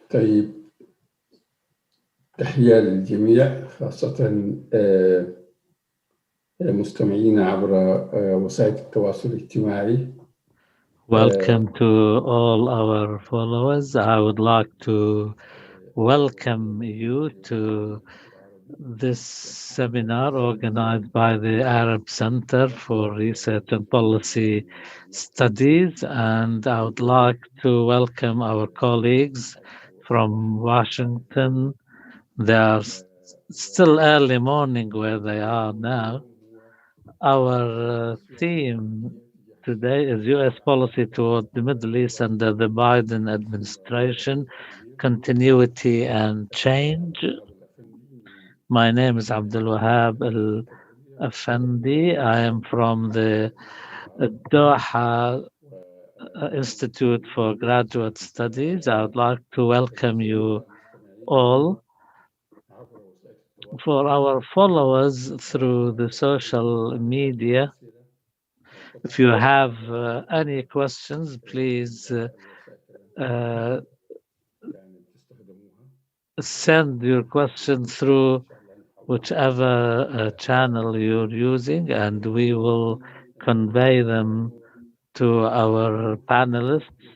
طيب، تحية للجميع، خاصة مستمعين عبر وسائل التواصل الاجتماعي. Welcome to all our followers. I would like to welcome you to this seminar organized by the Arab Center for Research and Policy Studies, and I would like to welcome our colleagues from Washington. They are still early morning where they are now. Our theme today is U.S. policy toward the Middle East under the Biden administration, continuity and change. My name is Abdelwahab El-Affendi. I am from the Doha Institute for Graduate Studies. I would like to welcome you all. For our followers through the social media, if you have any questions, please send your question through whichever channel you're using, and we will convey them to our panelists.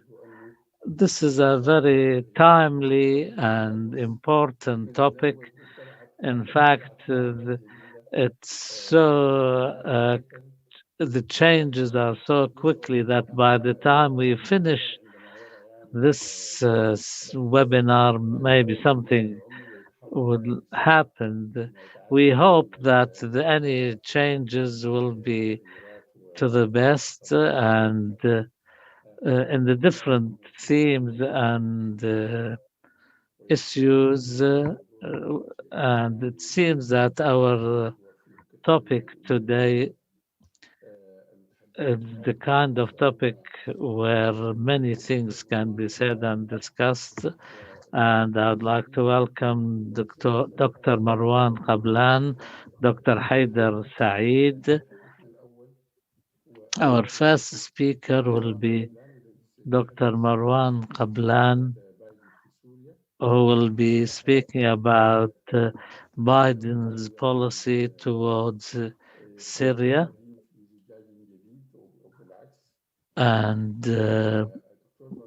This is a very timely and important topic. In fact, it's so the changes are so quickly that by the time we finish this webinar, maybe something would happen. We hope that any changes will be to the best and in the different themes and issues. And it seems that our topic today is the kind of topic where many things can be said and discussed. And I'd like to welcome Dr. Marwan Kabalan, Dr. Haider Saeed. Our first speaker will be Dr. Marwan Kabalan, who will be speaking about Biden's policy towards Syria. And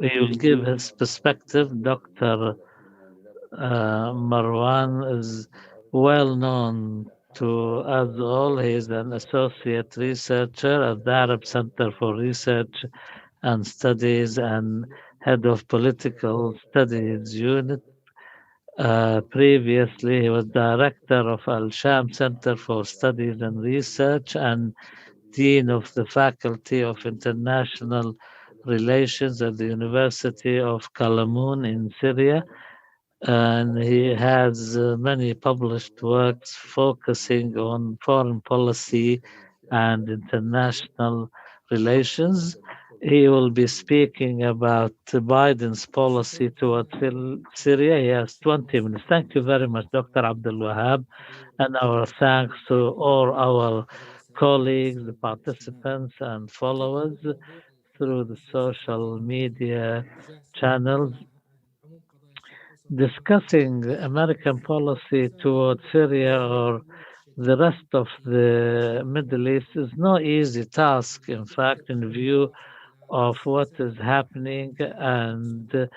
he will give his perspective. Dr. Marwan is well known to us all. He is an associate researcher at the Arab Center for Research and Studies and head of political studies unit. Previously, he was director of Al-Sham Center for Studies and Research and dean of the Faculty of International Relations at the University of Kalamoun in Syria. And he has many published works focusing on foreign policy and international relations. He will be speaking about Biden's policy towards Syria. He has 20 minutes. Thank you very much, Dr. Abdul Wahab, and our thanks to all our colleagues, participants, and followers through the social media channels. Discussing American policy towards Syria or the rest of the Middle East is no easy task, in fact, in view of what is happening, and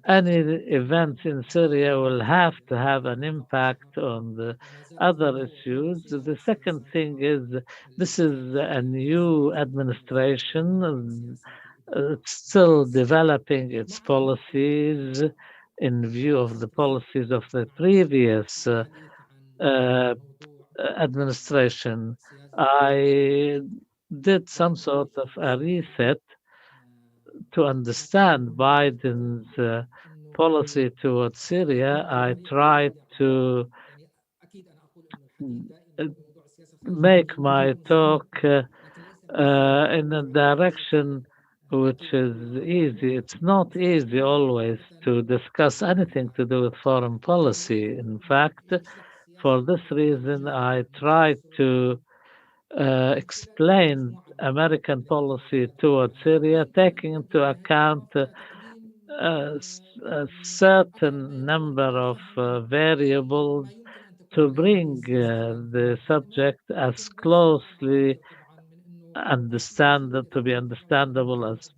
any event in Syria will have to have an impact on the other issues. The second thing is this is a new administration. It's still developing its policies in view of the policies of the previous uh, administration. I did some sort of a reset to understand Biden's policy towards Syria. I tried to uh, make my talk in a direction which is easy. It's not easy always to discuss anything to do with foreign policy. In fact, for this reason, I tried to explain American policy towards Syria, taking into account a certain number of variables to bring the subject as closely to be understandable as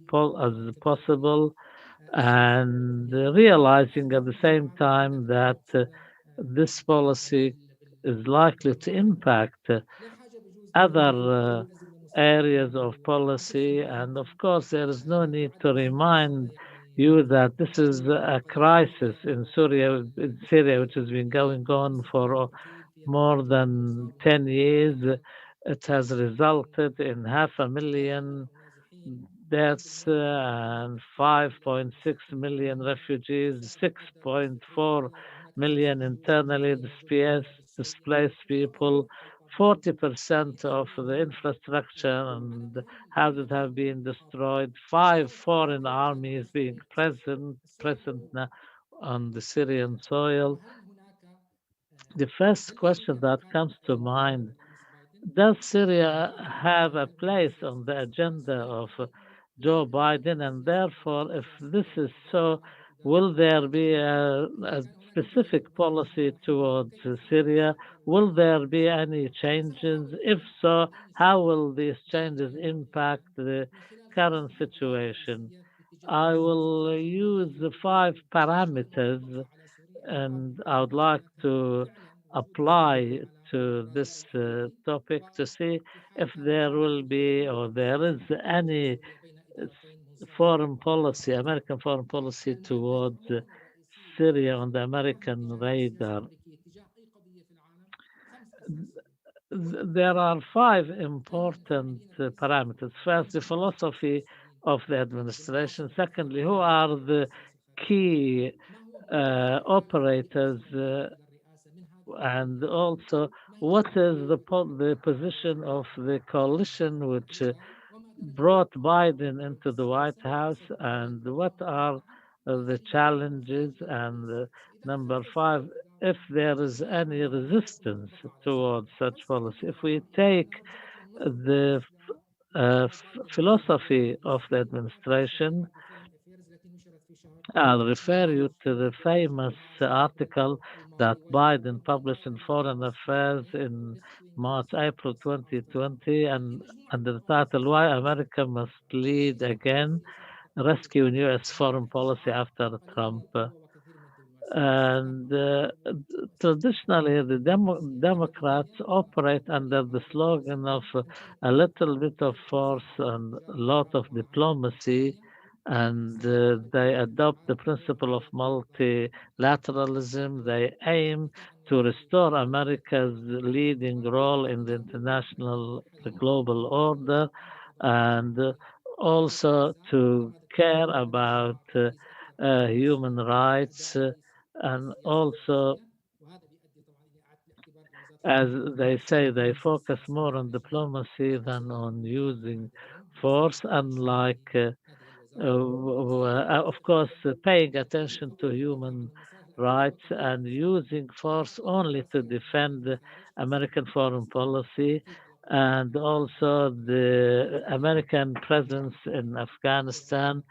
possible, and realizing at the same time that this policy is likely to impact other areas of policy. And of course, there is no need to remind you that this is a crisis in Syria, which has been going on for more than 10 years. It has resulted in 500,000 deaths and 5.6 million refugees, 6.4 million internally displaced people, 40% of the infrastructure and houses have been destroyed, five foreign armies being present now on the Syrian soil. The first question that comes to mind: does Syria have a place on the agenda of Joe Biden? And therefore, if this is so, will there be a specific policy towards Syria? Will there be any changes? If so, how will these changes impact the current situation? I will use the five parameters, and I would like to apply to this topic to see if there will be or there is any foreign policy, American foreign policy towards Syria on the American radar. There are five important parameters. First, the philosophy of the administration. Secondly, who are the key operators, and also what is the position of the coalition which brought Biden into the White House, and what are the challenges? And number five, if there is any resistance towards such policy. If we take the philosophy of the administration, I'll refer you to the famous article that Biden published in Foreign Affairs in April 2020, and under the title "Why America Must Lead Again: Rescuing U.S. Foreign Policy After Trump." And traditionally, the Democrats operate under the slogan of a little bit of force and a lot of diplomacy, and they adopt the principle of multilateralism. They aim to restore America's leading role in the international, the global order, and also to care about human rights. And also, as they say, they focus more on diplomacy than on using force, unlike of course, paying attention to human rights and using force only to defend American foreign policy, and also the American presence in Afghanistan,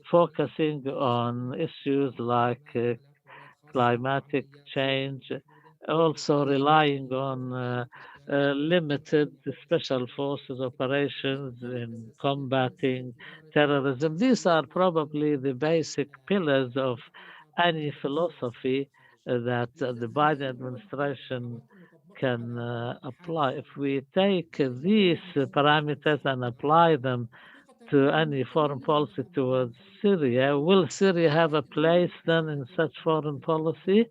focusing on issues like climatic change, also relying on limited special forces operations in combating terrorism. These are probably the basic pillars of any philosophy that the Biden administration can apply. If we take these parameters and apply them to any foreign policy towards Syria, will Syria have a place then in such foreign policy?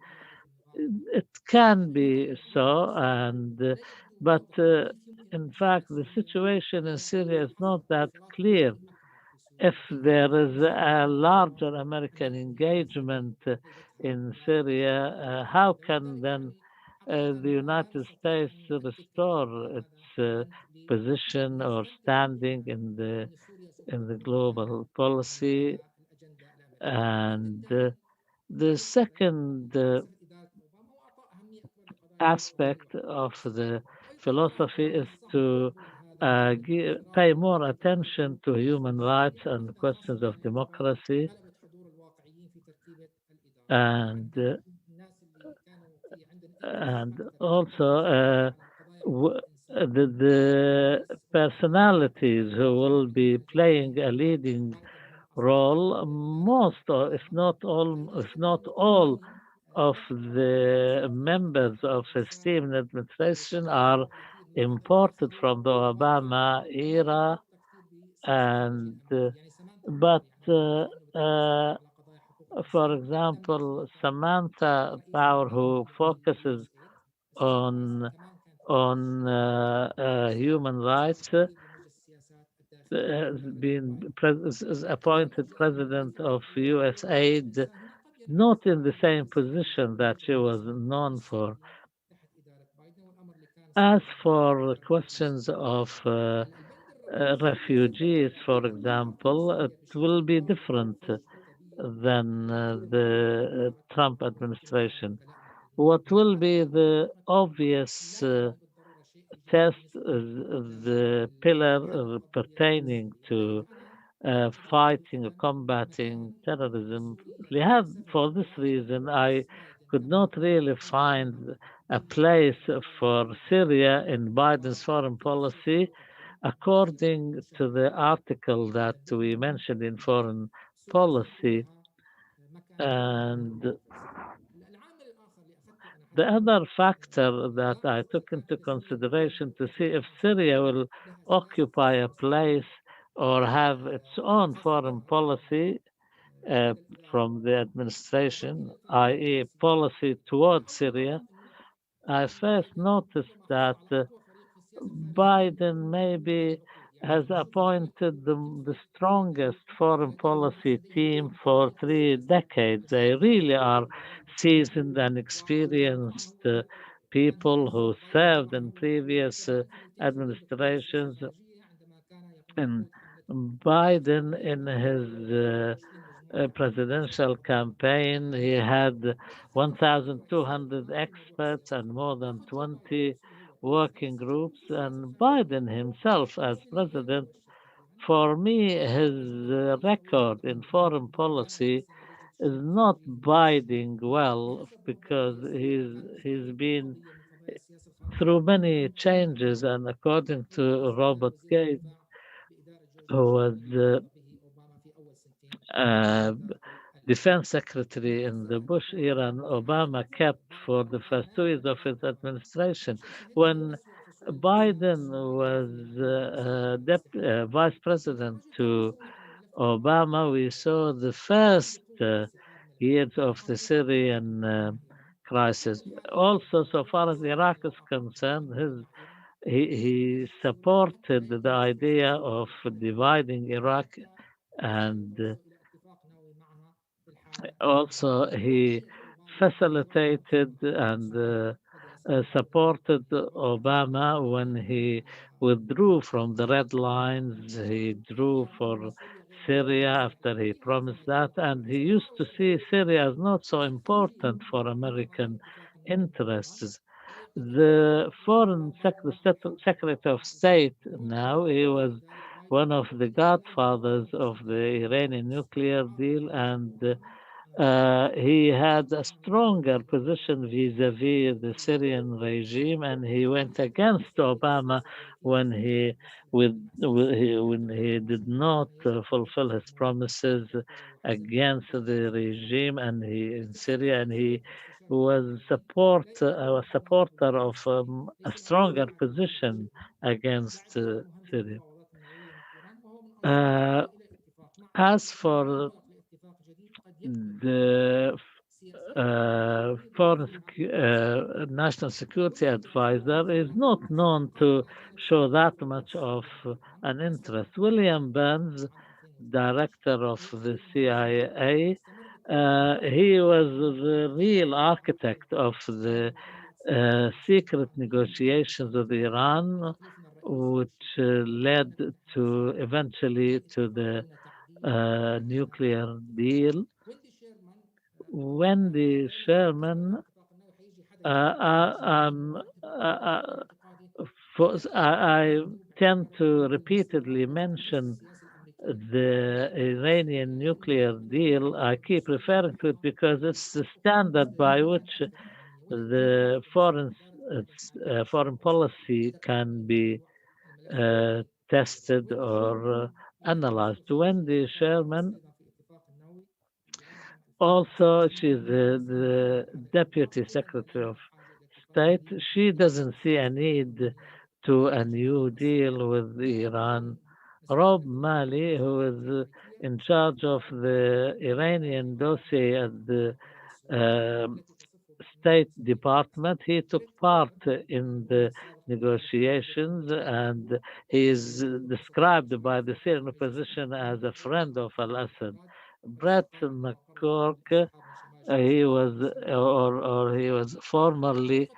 It can be so, and but in fact, the situation in Syria is not that clear. If there is a larger American engagement in Syria, how can then the United States restore its position or standing in the global policy? And the second aspect of the philosophy is to pay more attention to human rights and questions of democracy. and also the personalities who will be playing a leading role, most or if not all of the members of the Steven administration are imported from the Obama era, and but for example, Samantha Power, who focuses on human rights, has been is appointed president of USAID, not in the same position that she was known for. As for questions of refugees, for example, it will be different than the Trump administration. What will be the obvious test is the pillar pertaining to fighting or combating terrorism. For this reason, I could not really find a place for Syria in Biden's foreign policy, according to the article that we mentioned in foreign policy. And the other factor that I took into consideration to see if Syria will occupy a place or have its own foreign policy uh, from the administration, i.e., policy towards Syria, I first noticed that Biden maybe has appointed the strongest foreign policy team for 3 decades. They really are seasoned and experienced people who served in previous administrations. And Biden, in his presidential campaign, he had 1,200 experts and more than 20 working groups. And Biden himself, as president, for me, his record in foreign policy is not biding well because he's been through many changes. And according to Robert Gates, who was uh, defense secretary in the Bush era, and Obama kept for the first 2 years of his administration. When Biden was vice president to Obama, we saw the first years of the Syrian crisis. Also, so far as Iraq is concerned, he supported the idea of dividing Iraq, and also he facilitated and supported Obama when he withdrew from the red lines. He drew for Syria after he promised that, and he used to see Syria as not so important for American interests. The Secretary of State now, he was one of the godfathers of the Iranian nuclear deal, and he had a stronger position vis-a-vis the Syrian regime, and he went against Obama when when he did not fulfill his promises against the regime and he in Syria, and he was a supporter of a stronger position against Syria. Uh, as for the national security advisor, is not known to show that much of an interest. William Burns, director of the CIA, he was the real architect of the secret negotiations with Iran, which led to eventually to the nuclear deal. Wendy Sherman, uh, uh, um, uh, uh, I tend to repeatedly mention the Iranian nuclear deal, I keep referring to it because it's the standard by which the foreign policy can be tested or analyzed. Wendy Sherman, also, she's the Deputy Secretary of State. She doesn't see a need to a new deal with Iran. Rob Mali, who is in charge of the Iranian dossier at the um State Department, he took part in the negotiations, and he is described by the Syrian opposition as a friend of Al-Assad. Brett McCork, he was formerly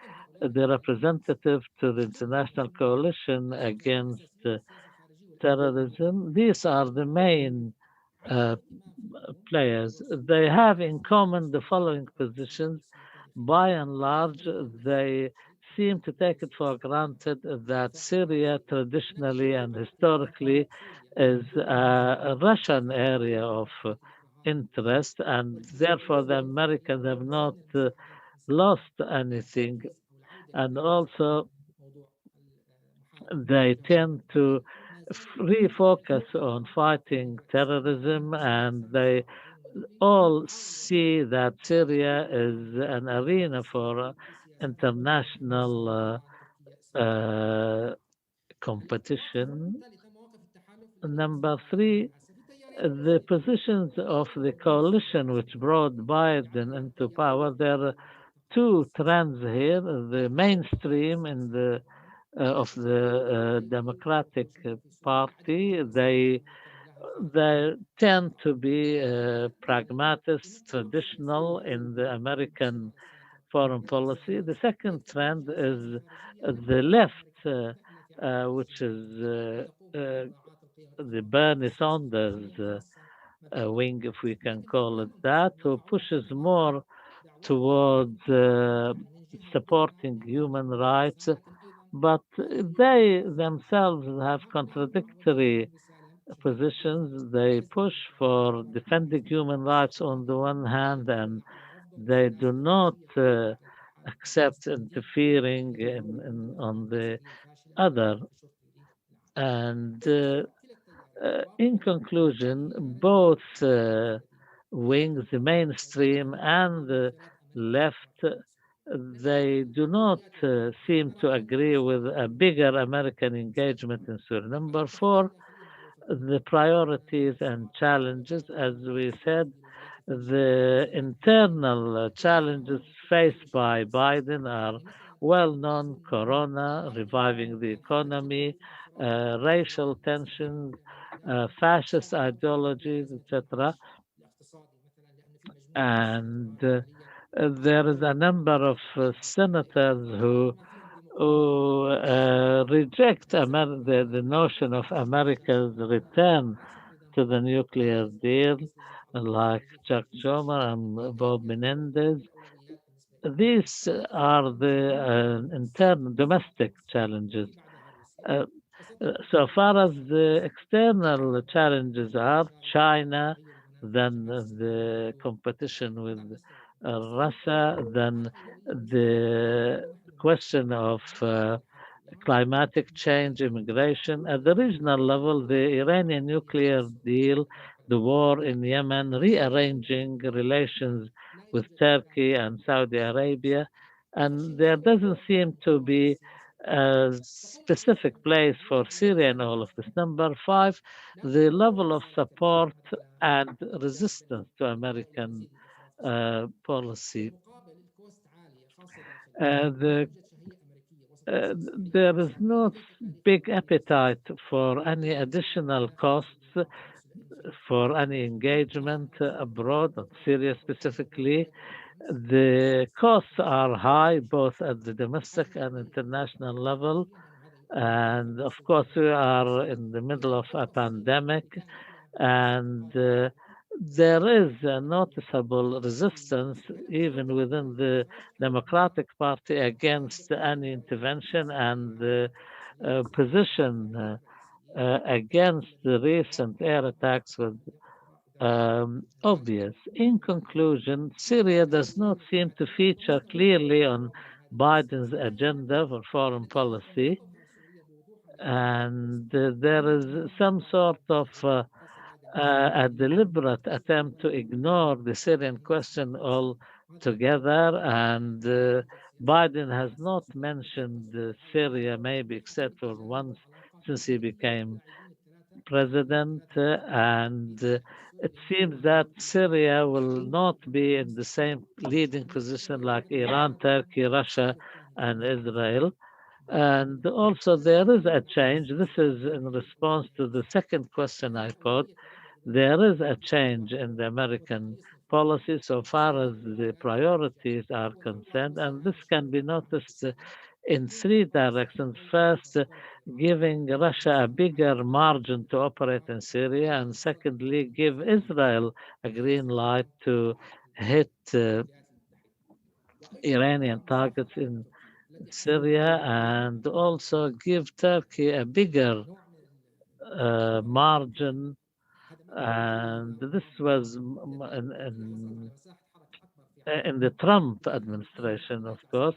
the representative to the International Coalition Against Terrorism. These are the main uh, players. They have in common the following positions. By and large, they seem to take it for granted that Syria traditionally and historically is a Russian area of interest, and therefore the Americans have not lost anything. And also, they tend to refocus on fighting terrorism, and they all see that Syria is an arena for international competition. Number three, the positions of the coalition which brought Biden into power. There are two trends here: the mainstream in the of the Democratic Party. They tend to be pragmatists, traditional in the American foreign policy. The second trend is the left, which is the Bernie Sanders wing, if we can call it that, who pushes more towards supporting human rights, but they themselves have contradictory positions. They push for defending human rights on the one hand, and they do not accept interfering on the other. And in conclusion, both wings, the mainstream and the left, they do not seem to agree with a bigger American engagement in Syria. Number four, the priorities and challenges. As we said, the internal challenges faced by Biden are well known: corona, reviving the economy, racial tensions, fascist ideologies, etc. And there is a number of senators who reject the notion of America's return to the nuclear deal, like Chuck Schumer and Bob Menendez. These are the internal domestic challenges. Uh, so far as the external challenges are, China, then the competition with Russia, then the question of climatic change, immigration. At the regional level, the Iranian nuclear deal, the war in Yemen, rearranging relations with Turkey and Saudi Arabia, and there doesn't seem to be a specific place for Syria in all of this. Number five, the level of support and resistance to American policy. The there is no big appetite for any additional costs for any engagement abroad, not Syria specifically. The costs are high both at the domestic and international level. And of course, we are in the middle of a pandemic, and there is a noticeable resistance even within the Democratic Party against any intervention, and the position against the recent air attacks was obvious. In conclusion, Syria does not seem to feature clearly on Biden's agenda for foreign policy, and there is some sort of a deliberate attempt to ignore the Syrian question altogether, and Biden has not mentioned Syria, maybe except for once since he became president, and it seems that Syria will not be in the same leading position like Iran, Turkey, Russia, and Israel. And also, there is a change. This is in response to the second question I put. There is a change in the American policy so far as the priorities are concerned, and this can be noticed in three directions. First, giving Russia a bigger margin to operate in Syria, and secondly, give Israel a green light to hit Iranian targets in Syria, and also give Turkey a bigger margin. And this was in the Trump administration, of course.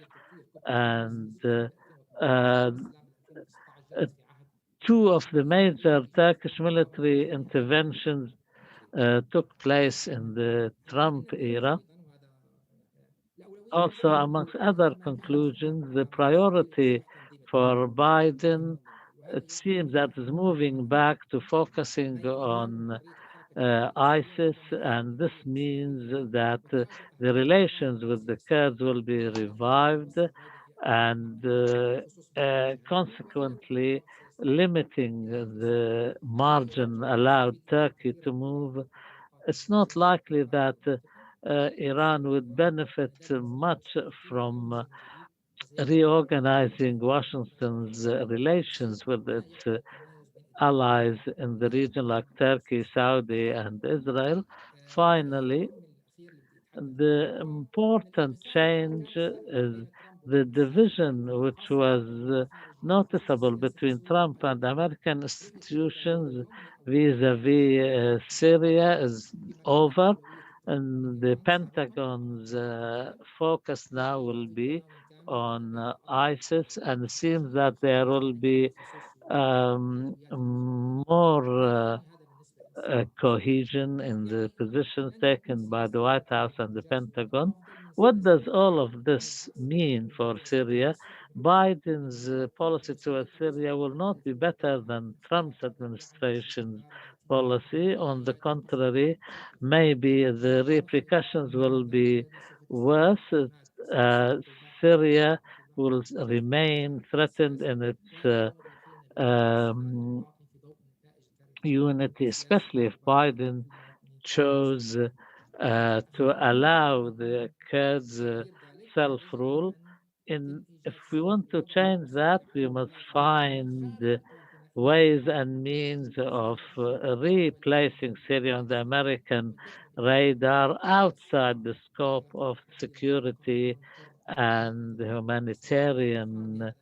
And uh, uh, two of the major Turkish military interventions took place in the Trump era. Also, amongst other conclusions, the priority for Biden, it seems that is moving back to focusing on ISIS, and this means that the relations with the Kurds will be revived, and consequently limiting the margin allowed Turkey to move. It's not likely that Iran would benefit much from reorganizing Washington's relations with its allies in the region like Turkey, Saudi, and Israel. Finally, the important change is the division which was noticeable between Trump and American institutions vis-a-vis Syria is over, and the Pentagon's focus now will be on ISIS, and it seems that there will be more cohesion in the positions taken by the White House and the Pentagon. What does all of this mean for Syria? Biden's policy towards Syria will not be better than Trump's administration's policy. On the contrary, maybe the repercussions will be worse. Uh, Syria will remain threatened in its unity, especially if Biden chose to allow the Kurds self-rule. If we want to change that, we must find ways and means of replacing Syria on the American radar outside the scope of security and humanitarian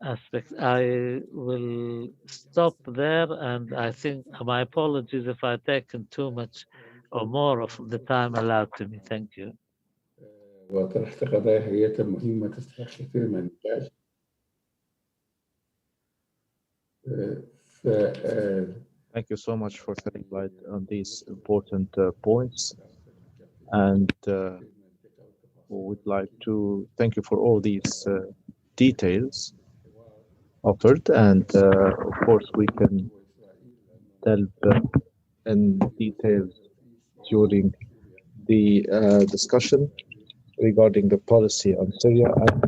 aspects. I will stop there, and I think my apologies if I've taken too much or more of the time allowed to me. Thank you. وطرحت قضايا حقيقة مهمة تستحق كثير من النقاش. Thank you so much for shedding light on these important points, and would like to thank you for all these details offered, and of course we can delve in details during the discussion regarding the policy on Syria and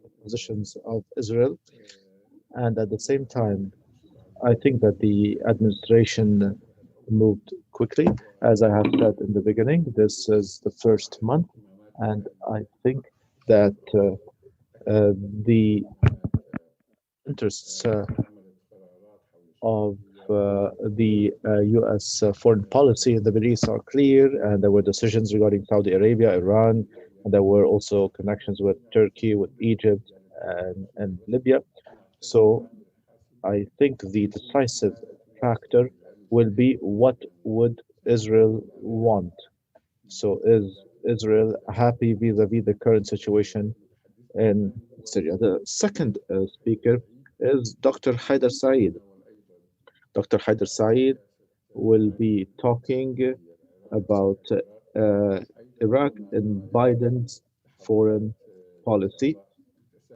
the positions of Israel. And at the same time, I think that the administration moved quickly. As I have said in the beginning, this is the first month, and I think that the interests of the US foreign policy in the Middle East are clear, and there were decisions regarding Saudi Arabia, Iran, and there were also connections with Turkey, with Egypt, and Libya. So I think the decisive factor will be what would Israel want. So is Israel happy vis-a-vis the current situation in Syria? The second speaker is Dr. Haider Saeed. Dr. Haider Saeed will be talking about Iraq and Biden's foreign policy.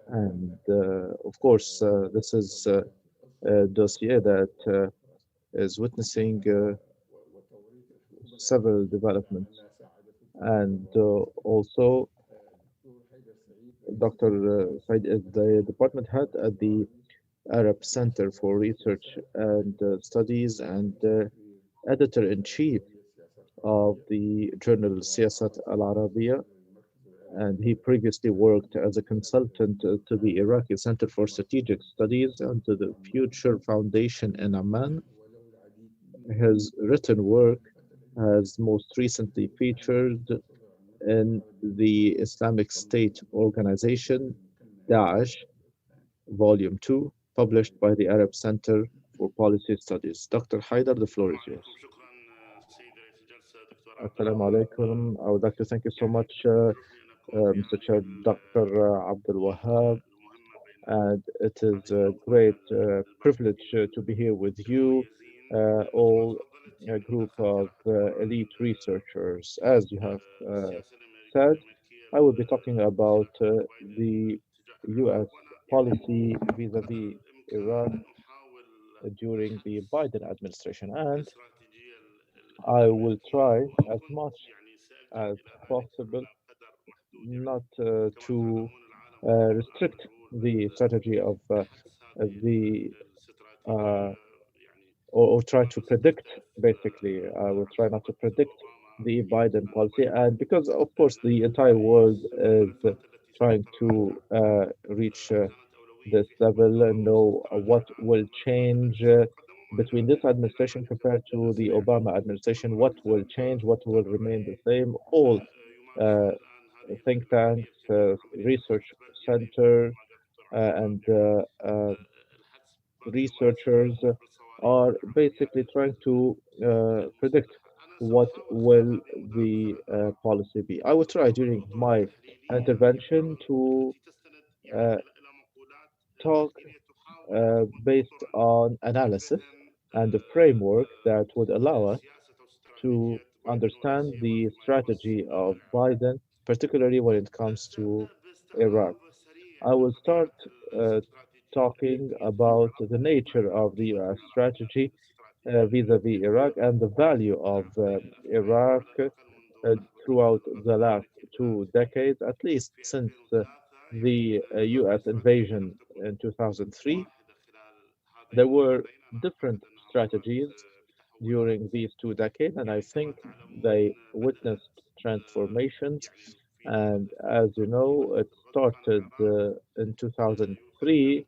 And of course, this is a dossier that is witnessing several developments. And also, Dr. Said is the department head at the Arab Center for Research and Studies and editor-in-chief of the journal Siyasat al-Arabiya, and he previously worked as a consultant to the Iraqi Center for Strategic Studies and to the Future Foundation in Amman. His written work has most recently featured in the Islamic State organization, Daesh, Volume 2, published by the Arab Center for Policy Studies. Dr. Haider, the floor is yours. Assalamu alaikum. I would like to thank you so much, Mr. Chair, Dr. Abdelwahab, and it is a great privilege to be here with you, all a group of elite researchers. As you have said, I will be talking about the US policy vis-a-vis Iraq during the Biden administration, and I will try as much as possible not to restrict the strategy of the uh, or try to predict. Basically, I will try not to predict the Biden policy, and because of course the entire world is trying to reach this level and know what will change between this administration compared to the Obama administration, what will change, what will remain the same. All uh, think tanks, research center, and researchers are basically trying to predict what will the policy be. I will try during my intervention to uh, talk based on analysis and a framework that would allow us to understand the strategy of Biden, particularly when it comes to Iraq. I will start uh, talking about the nature of the US strategy vis-a-vis Iraq and the value of Iraq throughout the last 2 decades, at least since the US invasion in 2003. There were different strategies during these 2 decades, and I think they witnessed transformations. And as you know, it started in 2003.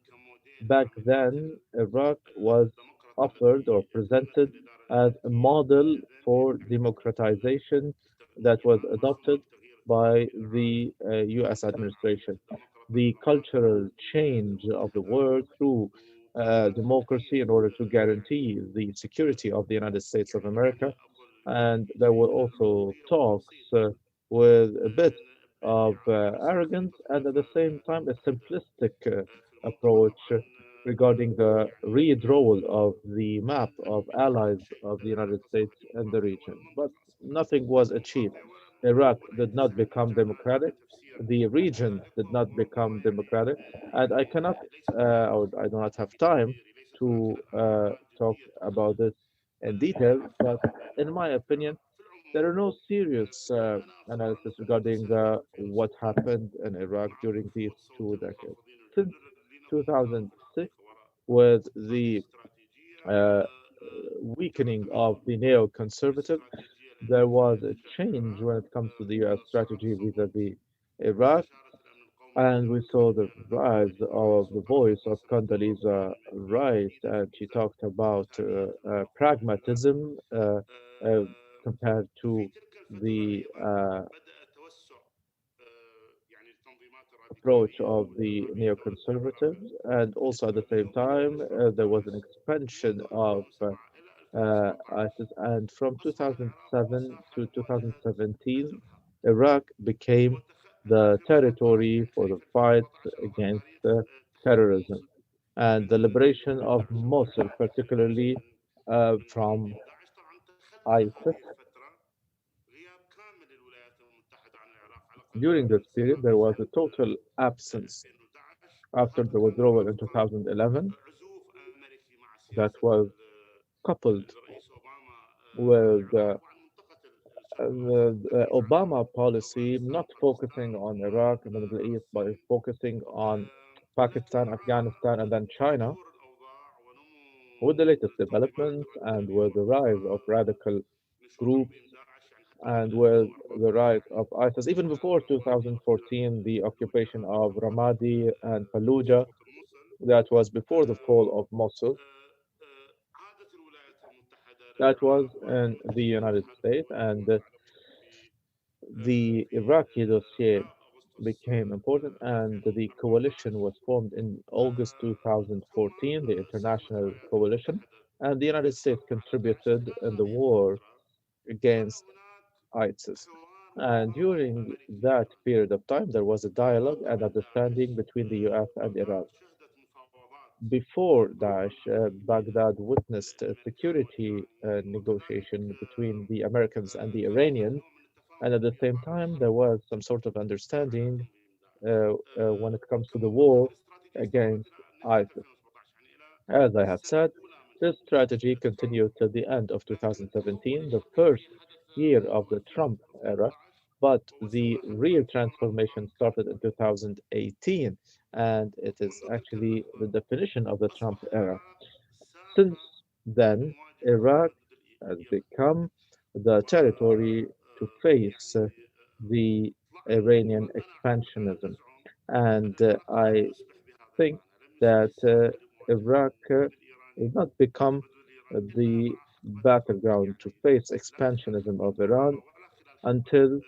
Back then, Iraq was offered or presented as a model for democratization that was adopted by the US administration. The cultural change of the world through democracy in order to guarantee the security of the United States of America. And there were also talks with a bit of arrogance and at the same time a simplistic approach regarding the redrawal of the map of allies of the United States and the region. But nothing was achieved. Iraq did not become democratic. The region did not become democratic. And I cannot, or I do not have time to talk about this in detail. But in my opinion, there are no serious analysis regarding what happened in Iraq during these 2 decades. Since 2006, with the uh, weakening of the neoconservative, there was a change when it comes to the US strategy vis-a-vis Iraq, and we saw the rise of the voice of Condoleezza Rice, and she talked about pragmatism uh, compared to the approach of the neoconservatives, and also at the same time, there was an expansion of ISIS. And from 2007 to 2017, Iraq became the territory for the fight against terrorism and the liberation of Mosul, particularly from ISIS. During this period, there was a total absence after the withdrawal in 2011 that was coupled with the Obama policy not focusing on Iraq and the Middle East, but focusing on Pakistan, Afghanistan, and then China. With the latest developments and with the rise of radical groups and with the rise of ISIS, even before 2014, the occupation of Ramadi and Fallujah, that was before the fall of Mosul, that was in the United States, and the Iraqi dossier became important, and the coalition was formed in August 2014, the International Coalition, and the United States contributed in the war against ISIS. And during that period of time, there was a dialogue and understanding between the US and Iran. Before Daesh, Baghdad witnessed a security negotiation between the Americans and the Iranians, and at the same time, there was some sort of understanding when it comes to the war against ISIS. As I have said, this strategy continued till the end of 2017, the first year of the Trump era, but the real transformation started in 2018, and it is actually the definition of the Trump era. Since then, Iraq has become the territory to face the Iranian expansionism. And I think that Iraq will not become the battleground to face expansionism of Iran until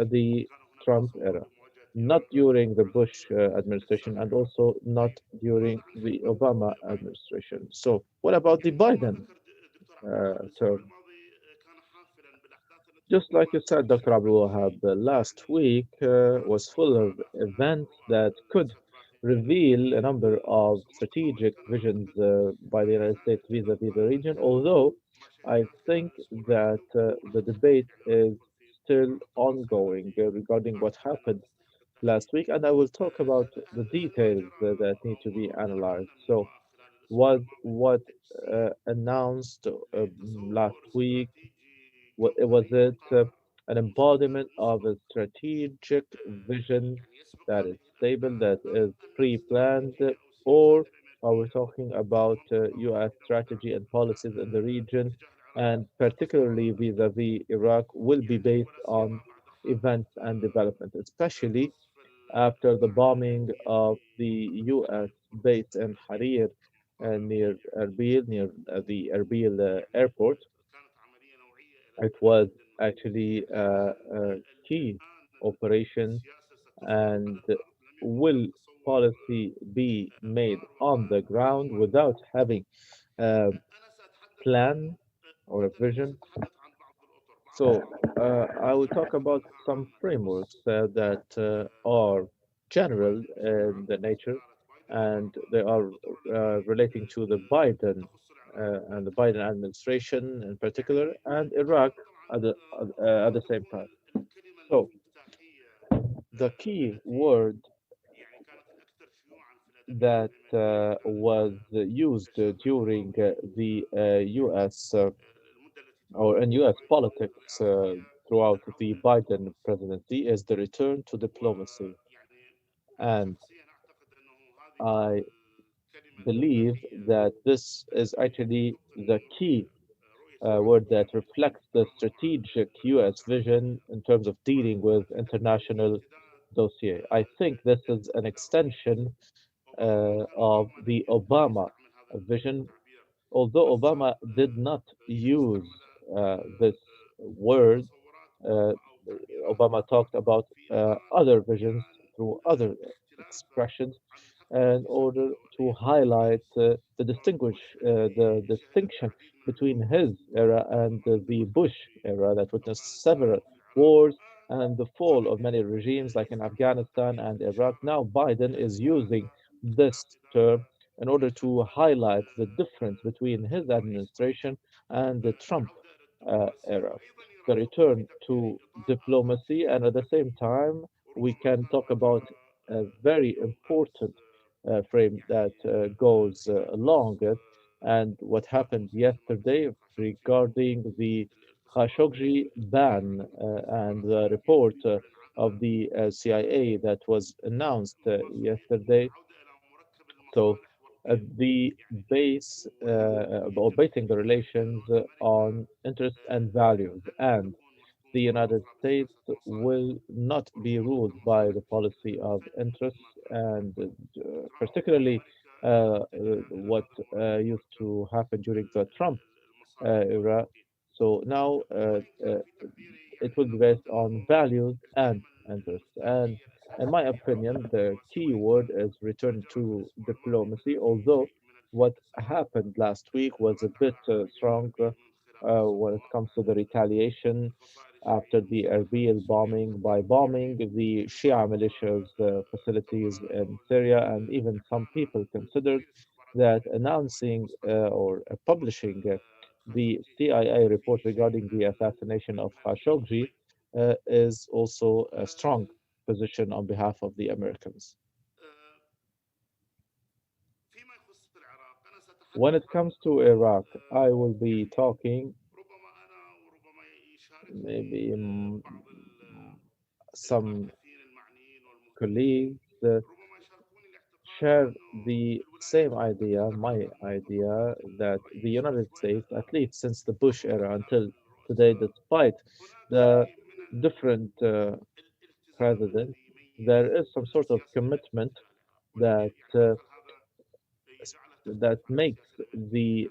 the Trump era, not during the Bush administration and also not during the Obama administration. So, what about the Biden term? Just like you said, Dr. Abdelwahab, last week was full of events that could reveal a number of strategic visions by the United States vis-à-vis the region, although I think that the debate is still ongoing regarding what happened last week, and I will talk about the details that need to be analyzed. So, was what announced last week was it an embodiment of a strategic vision that is stable, that is pre-planned, or are we talking about U.S. strategy and policies in the region, and particularly vis-a-vis Iraq, will be based on events and development, especially after the bombing of the U.S. base in Harir near Erbil, near the Erbil airport. It was actually a key operation, and will policy be made on the ground without having a plan or a vision? So I will talk about some frameworks that are general in the nature, and they are relating to the Biden and the Biden administration in particular, and Iraq at the same time. So the key word that was used during the U.S. Or in U.S. politics throughout the Biden presidency is the return to diplomacy. And I believe that this is actually the key word that reflects the strategic U.S. vision in terms of dealing with international dossier. I think this is an extension of the Obama vision, although Obama did not use this word. uh, Obama talked about other visions through other expressions in order to highlight the distinction between his era and the Bush era that witnessed several wars and the fall of many regimes like in Afghanistan and Iraq. Now Biden is using this term in order to highlight the difference between his administration and the Trump era, the return to diplomacy, and at the same time, we can talk about a very important frame that goes along it and what happened yesterday regarding the Khashoggi ban and the report of the CIA that was announced yesterday. So the base or basing the relations on interest and values, and the United States will not be ruled by the policy of interests, and particularly what used to happen during the Trump era. So now it will be based on values and interests. And in my opinion, the key word is return to diplomacy, although what happened last week was a bit strong when it comes to the retaliation after the Erbil bombing by bombing the Shia militias facilities in Syria, and even some people considered that announcing or publishing the CIA report regarding the assassination of Khashoggi is also a strong position on behalf of the Americans. When it comes to Iraq, I will be talking maybe some colleagues share the same idea, my idea, that the United States, at least since the Bush era until today, despite the different presidents, there is some sort of commitment that that makes the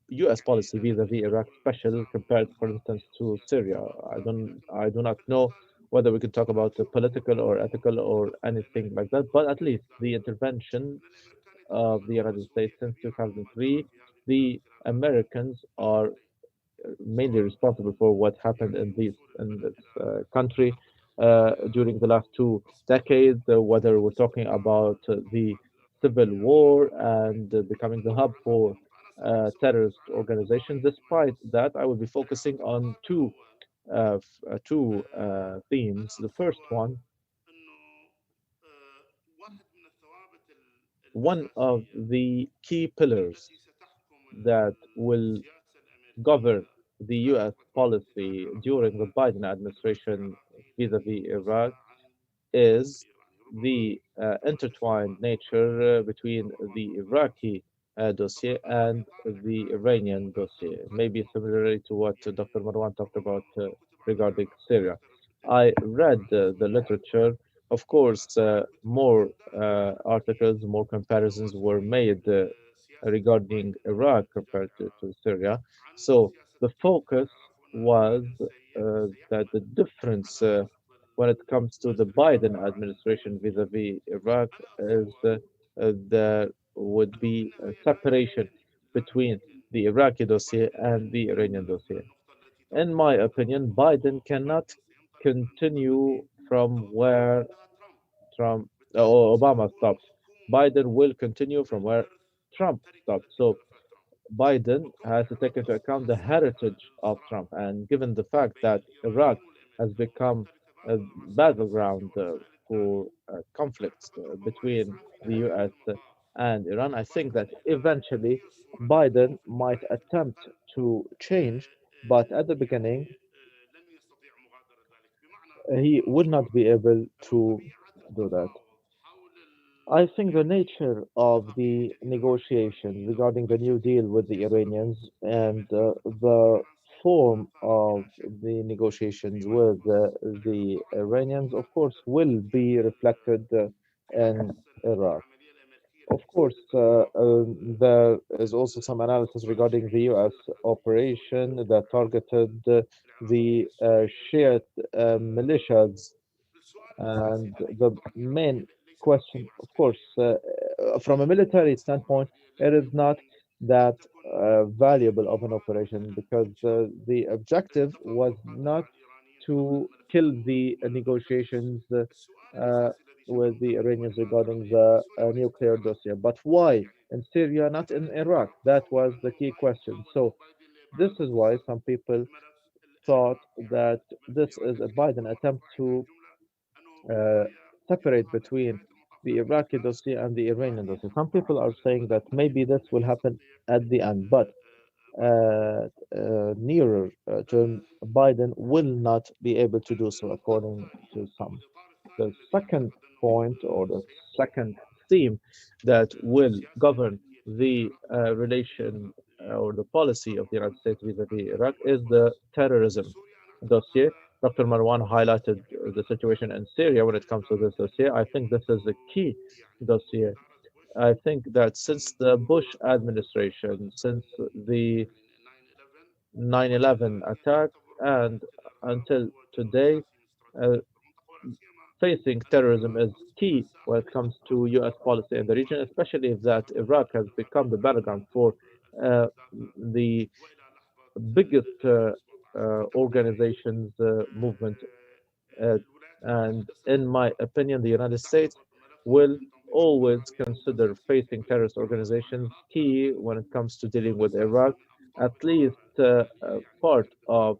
U.S. policy vis-a-vis Iraq special compared, for instance, to Syria. I do not know whether we could talk about political or ethical or anything like that, but at least the intervention of the United States since 2003, the Americans are mainly responsible for what happened in this country during the last 2 decades, whether we're talking about the civil war and becoming the hub for terrorist organizations. Despite that, I will be focusing on two themes. The first one of the key pillars that will govern the US policy during the Biden administration vis-a-vis Iraq is the intertwined nature between the Iraqi dossier and the Iranian dossier, maybe similarly to what Dr. Marwan talked about regarding Syria. I read the literature. Of course, more articles, more comparisons were made regarding Iraq compared to Syria. So the focus was that the difference when it comes to the Biden administration vis-a-vis Iraq is there would be a separation between the Iraqi dossier and the Iranian dossier. In my opinion, Biden cannot continue from where Trump or Obama stopped. Biden will continue from where Trump stopped. So Biden has to take into account the heritage of Trump. And given the fact that Iraq has become a battleground for conflicts between the US and Iran, I think that eventually Biden might attempt to change, but at the beginning, he would not be able to do that. I think the nature of the negotiations regarding the New Deal with the Iranians and the form of the negotiations with the Iranians, of course, will be reflected in Iraq. Of course, there is also some analysis regarding the US operation that targeted the Shiite militias And the main question, of course, from a military standpoint, it is not that valuable of an operation because the objective was not to kill the negotiations uh, with the Iranians regarding the nuclear dossier. But why in Syria, not in Iraq? That was the key question. So this is why some people thought that this is a Biden attempt to uh, separate between the Iraqi dossier and the Iranian dossier. Some people are saying that maybe this will happen at the end, but nearer term, Biden will not be able to do so, according to some. The second point or the second theme that will govern the relation or the policy of the United States vis-a-vis Iraq is the terrorism dossier. Dr. Marwan highlighted the situation in Syria when it comes to this dossier. I think this is a key dossier. I think that since the Bush administration, since the 9/11 attack, and until today, uh, facing terrorism is key when it comes to U.S. policy in the region, especially if that Iraq has become the battleground for the biggest organizations movement. Uh, and in my opinion, the United States will always consider facing terrorist organizations key when it comes to dealing with Iraq. At least part of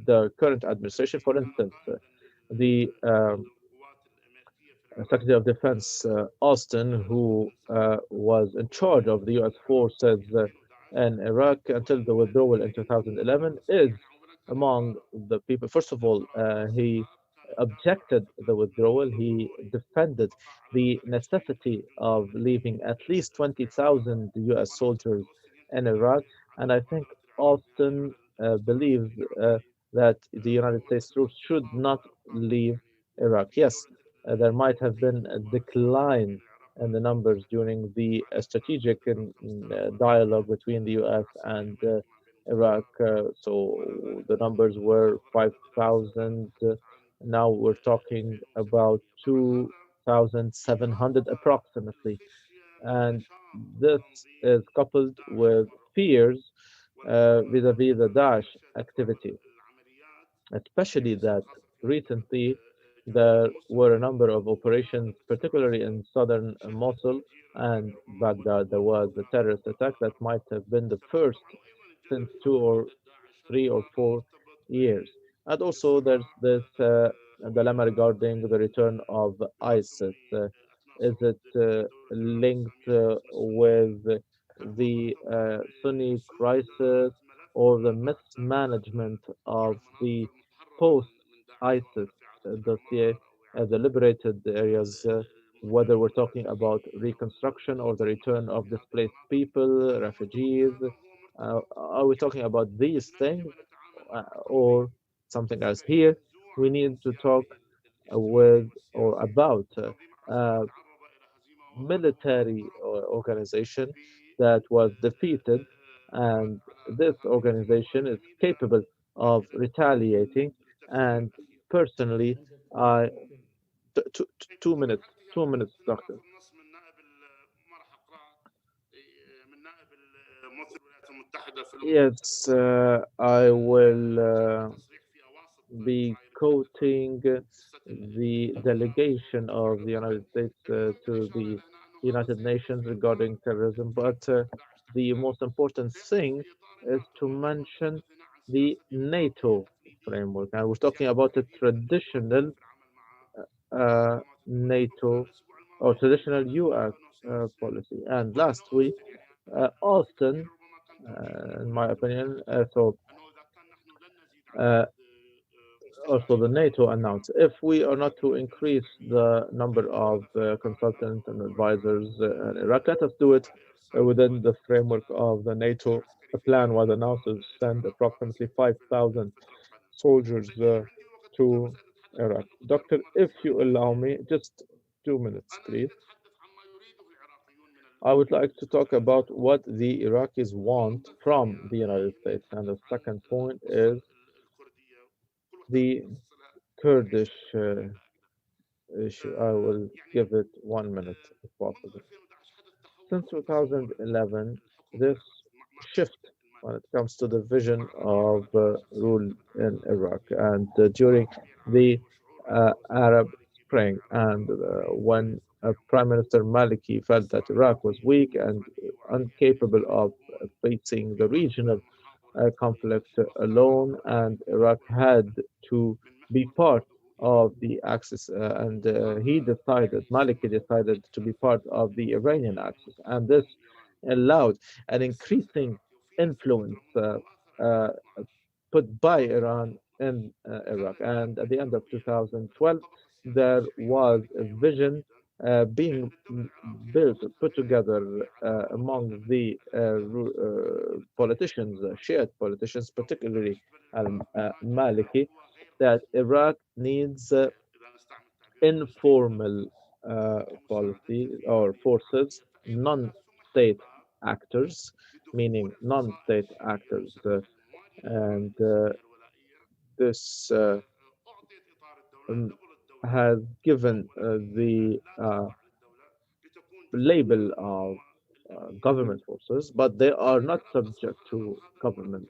the current administration, for instance, the Secretary of Defense Austin, who was in charge of the U.S. forces in Iraq until the withdrawal in 2011, is among the people. First of all, he objected the withdrawal. He defended the necessity of leaving at least 20,000 U.S. soldiers in Iraq, and I think Austin believes that the United States troops should not leave Iraq. Yes, there might have been a decline in the numbers during the strategic dialogue between the US and Iraq. So the numbers were 5,000. Now we're talking about 2,700 approximately. And this is coupled with fears vis-a-vis the Daesh activity, especially that recently there were a number of operations, particularly in southern Mosul and Baghdad. There was a terrorist attack that might have been the first since 2 or 3 or 4 years. And also, there's this dilemma regarding the return of ISIS. Is it linked with the Sunni crisis or the mismanagement of the post-ISIS dossier, the liberated areas, whether we're talking about reconstruction or the return of displaced people, refugees? Are we talking about these things or something else? Here, we need to talk with or about military organization that was defeated, and this organization is capable of retaliating. And personally, I 2 minutes, 2 minutes, doctor. Yes, I will be quoting the delegation of the United States to the United Nations regarding terrorism, but the most important thing is to mention the NATO framework. And we're talking about a traditional NATO or traditional US policy. And last week, Austin, in my opinion, uh, also the NATO announced if we are not to increase the number of consultants and advisors in Iraq, let us do it within the framework of the NATO. A plan was announced to send approximately 5,000 soldiers to Iraq. Doctor, if you allow me, just 2 minutes, please. I would like to talk about what the Iraqis want from the United States. And the second point is the Kurdish issue. I will give it 1 minute if possible. Since 2011, this shift when it comes to the vision of rule in Iraq, and during the Arab Spring, and when Prime Minister Maliki felt that Iraq was weak and incapable of facing the regional conflict alone, and Iraq had to be part of the Axis, and Maliki decided to be part of the Iranian Axis, and this allowed an increasing influence uh, put by Iran in Iraq. And at the end of 2012, there was a vision being built, put together among the politicians, Shiite politicians, particularly Maliki, that Iraq needs informal policy or forces, non-state actors, meaning non-state actors, and this um, has given the label of government forces, but they are not subject to government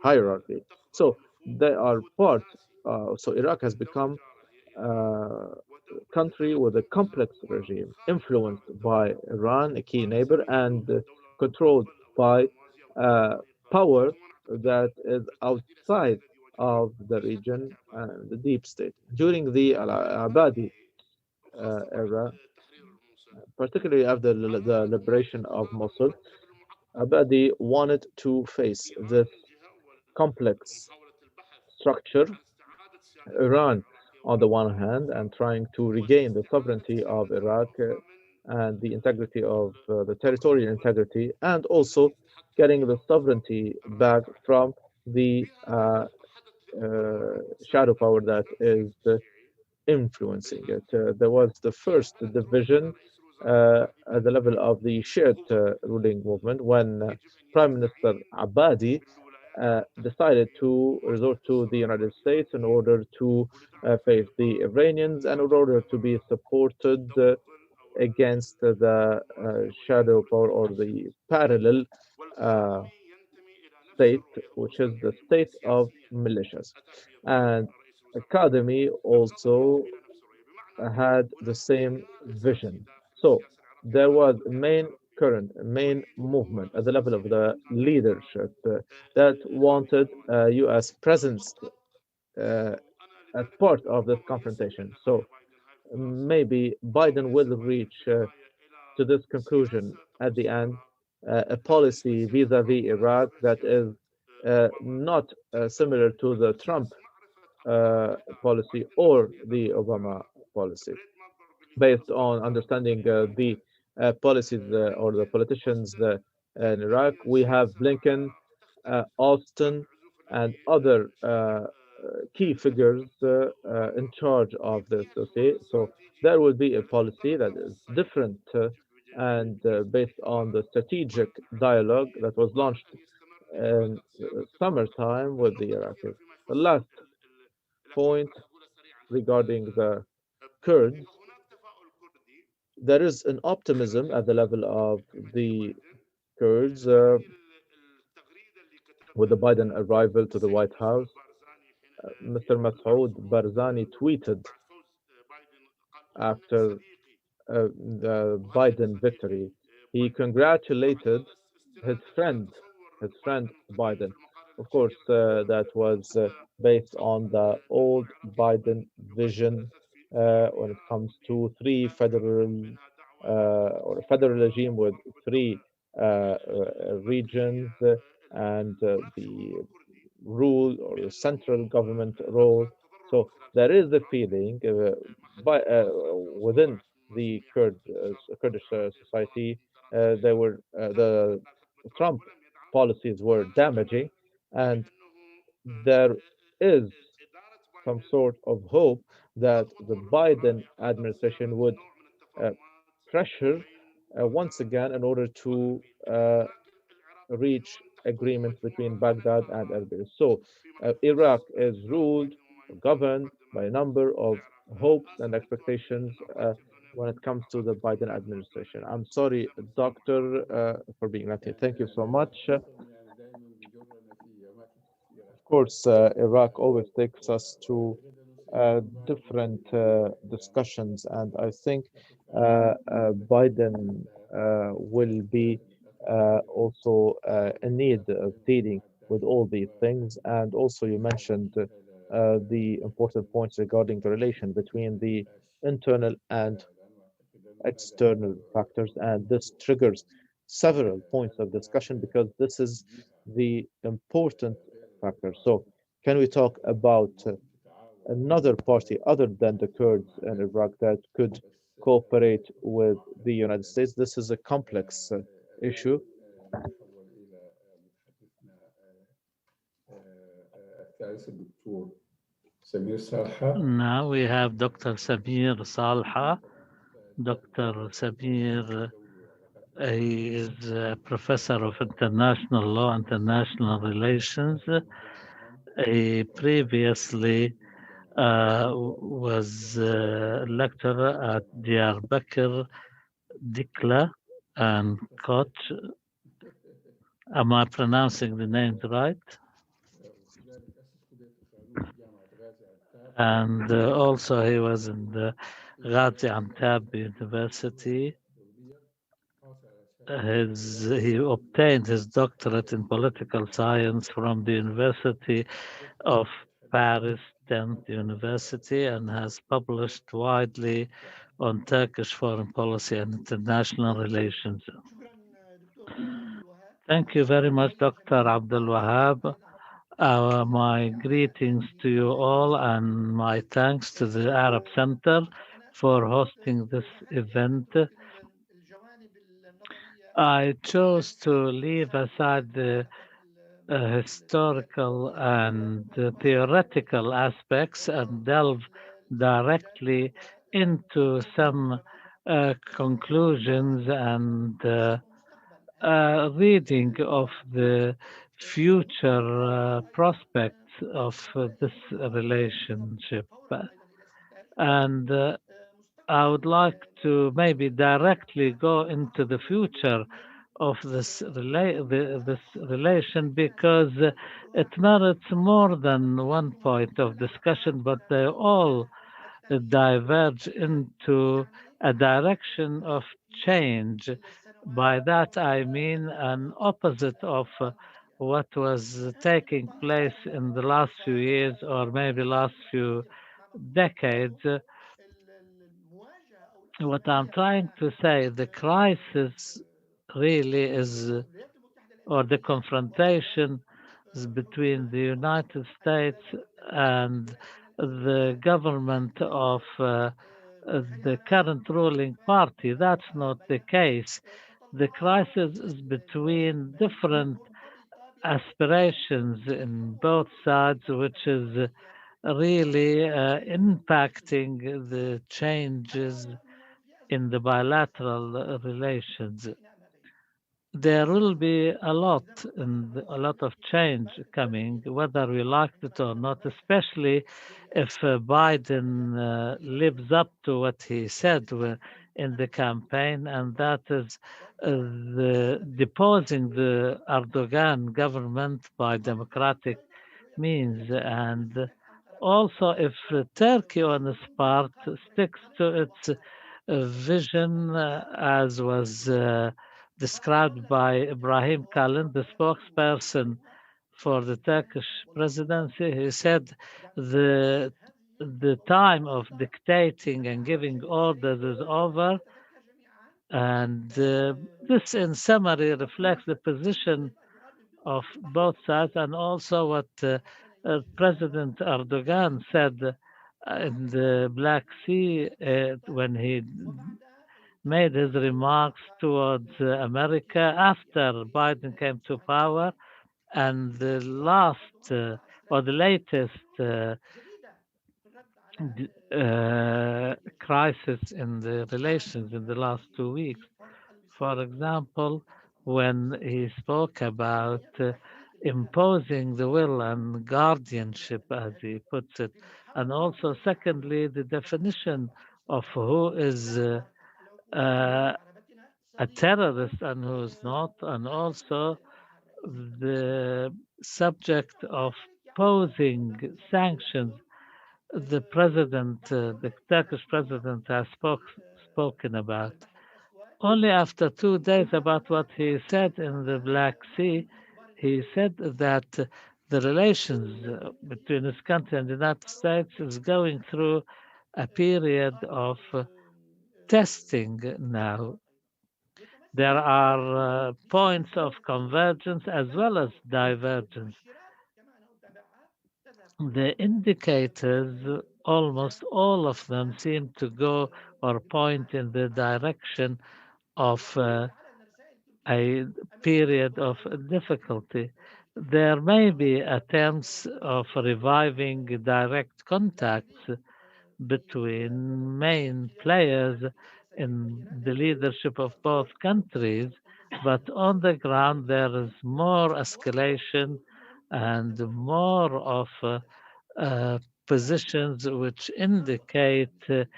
hierarchy. So they are part. So Iraq has become a country with a complex regime, influenced by Iran, a key neighbor, and controlled by uh, power that is outside of the region and the deep state. During the Al-Abadi era, particularly after the liberation of Mosul, Abadi wanted to face this complex structure, Iran on the one hand, and trying to regain the sovereignty of Iraq and the integrity of the territorial integrity, and also getting the sovereignty back from the shadow power that is influencing it. There was the first division at the level of the Shiite ruling movement when Prime Minister Abadi decided to resort to the United States in order to face the Iranians and in order to be supported against the shadow power or the parallel uh, state, which is the state of militias. And Academy also had the same vision. So there was a main current, a main movement at the level of the leadership that wanted a US presence uh, as part of this confrontation. So maybe Biden will reach to this conclusion at the end, a policy vis-a-vis Iraq that is not similar to the Trump policy or the Obama policy, based on understanding the policies or the politicians in Iraq. We have Blinken, Austin, and other key figures in charge of this. Okay, so there will be a policy that is different and based on the strategic dialogue that was launched in summertime with the Iraqis. The last point regarding the Kurds, there is an optimism at the level of the Kurds with the Biden arrival to the White House. Mr. Masoud Barzani tweeted after the Biden victory. He congratulated his friend, his friend Biden. Of course, that was based on the old Biden vision when it comes to three federal or a federal regime with three regions and the rule or the central government role. So there is a feeling within the Kurdish society, the Trump policies were damaging, and there is some sort of hope that the Biden administration would uh, pressure once again in order to reach agreements between Baghdad and Erbil. So Iraq is ruled, governed by a number of hopes and expectations when it comes to the Biden administration. I'm sorry, Doctor, for being late here. Thank you so much. Of course, Iraq always takes us to different discussions, and I think Biden will be also in need of dealing with all these things. And also, you mentioned the important points regarding the relation between the internal and external factors, and this triggers several points of discussion because this is the important factor. So, can we talk about another party other than the Kurds in Iraq that could cooperate with the United States? This is a complex issue. الثالث الدكتور سمير صالحة. Now we have Dr. Samir Salha. Dr. Samir he is a professor of international law, international relations. He previously was lecturer at Diyarbakir, Dikla, and Koch. Am I pronouncing the names right? And also he was in the Ghazi Antab University. He obtained his doctorate in political science from the University of Paris 10th University and has published widely on Turkish foreign policy and international relations. Thank you very much, Dr. Abdelwahab. My greetings to you all and my thanks to the Arab Center for hosting this event. I chose to leave aside the historical and theoretical aspects and delve directly into some conclusions and reading of the future prospects of this relationship. And I would like to maybe directly go into the future of this relation because it merits more than one point of discussion, but they all diverge into a direction of change. By that I mean an opposite of what was taking place in the last few years or maybe last few decades. What I'm trying to say, the crisis really is, or the confrontation is between the United States and the government of the current ruling party. That's not the case. The crisis is between different aspirations in both sides, which is really impacting the changes in the bilateral relations. There will be a lot and a lot of change coming, whether we like it or not, especially if Biden lives up to what he said in the campaign, and that is deposing the Erdogan government by democratic means. And also, if Turkey on its part sticks to its vision as was described by Ibrahim Kalin, the spokesperson for the Turkish presidency. He said the time of dictating and giving orders is over. And this, in summary, reflects the position of both sides and also what President Erdogan said in the Black Sea when he made his remarks towards America after Biden came to power. And the last or the latest crisis in the relations in the last 2 weeks. For example, when he spoke about imposing the will and guardianship, as he puts it, and also, secondly, the definition of who is uh, a terrorist and who is not, and also the subject of posing sanctions. The president, the Turkish president, has spoken about. Only after 2 days about what he said in the Black Sea, he said that the relations between his country and the United States is going through a period of testing now. There are points of convergence as well as divergence. The indicators, almost all of them, seem to go or point in the direction of a period of difficulty. There may be attempts of reviving direct contacts between main players in the leadership of both countries, but on the ground there is more escalation and more of positions which indicate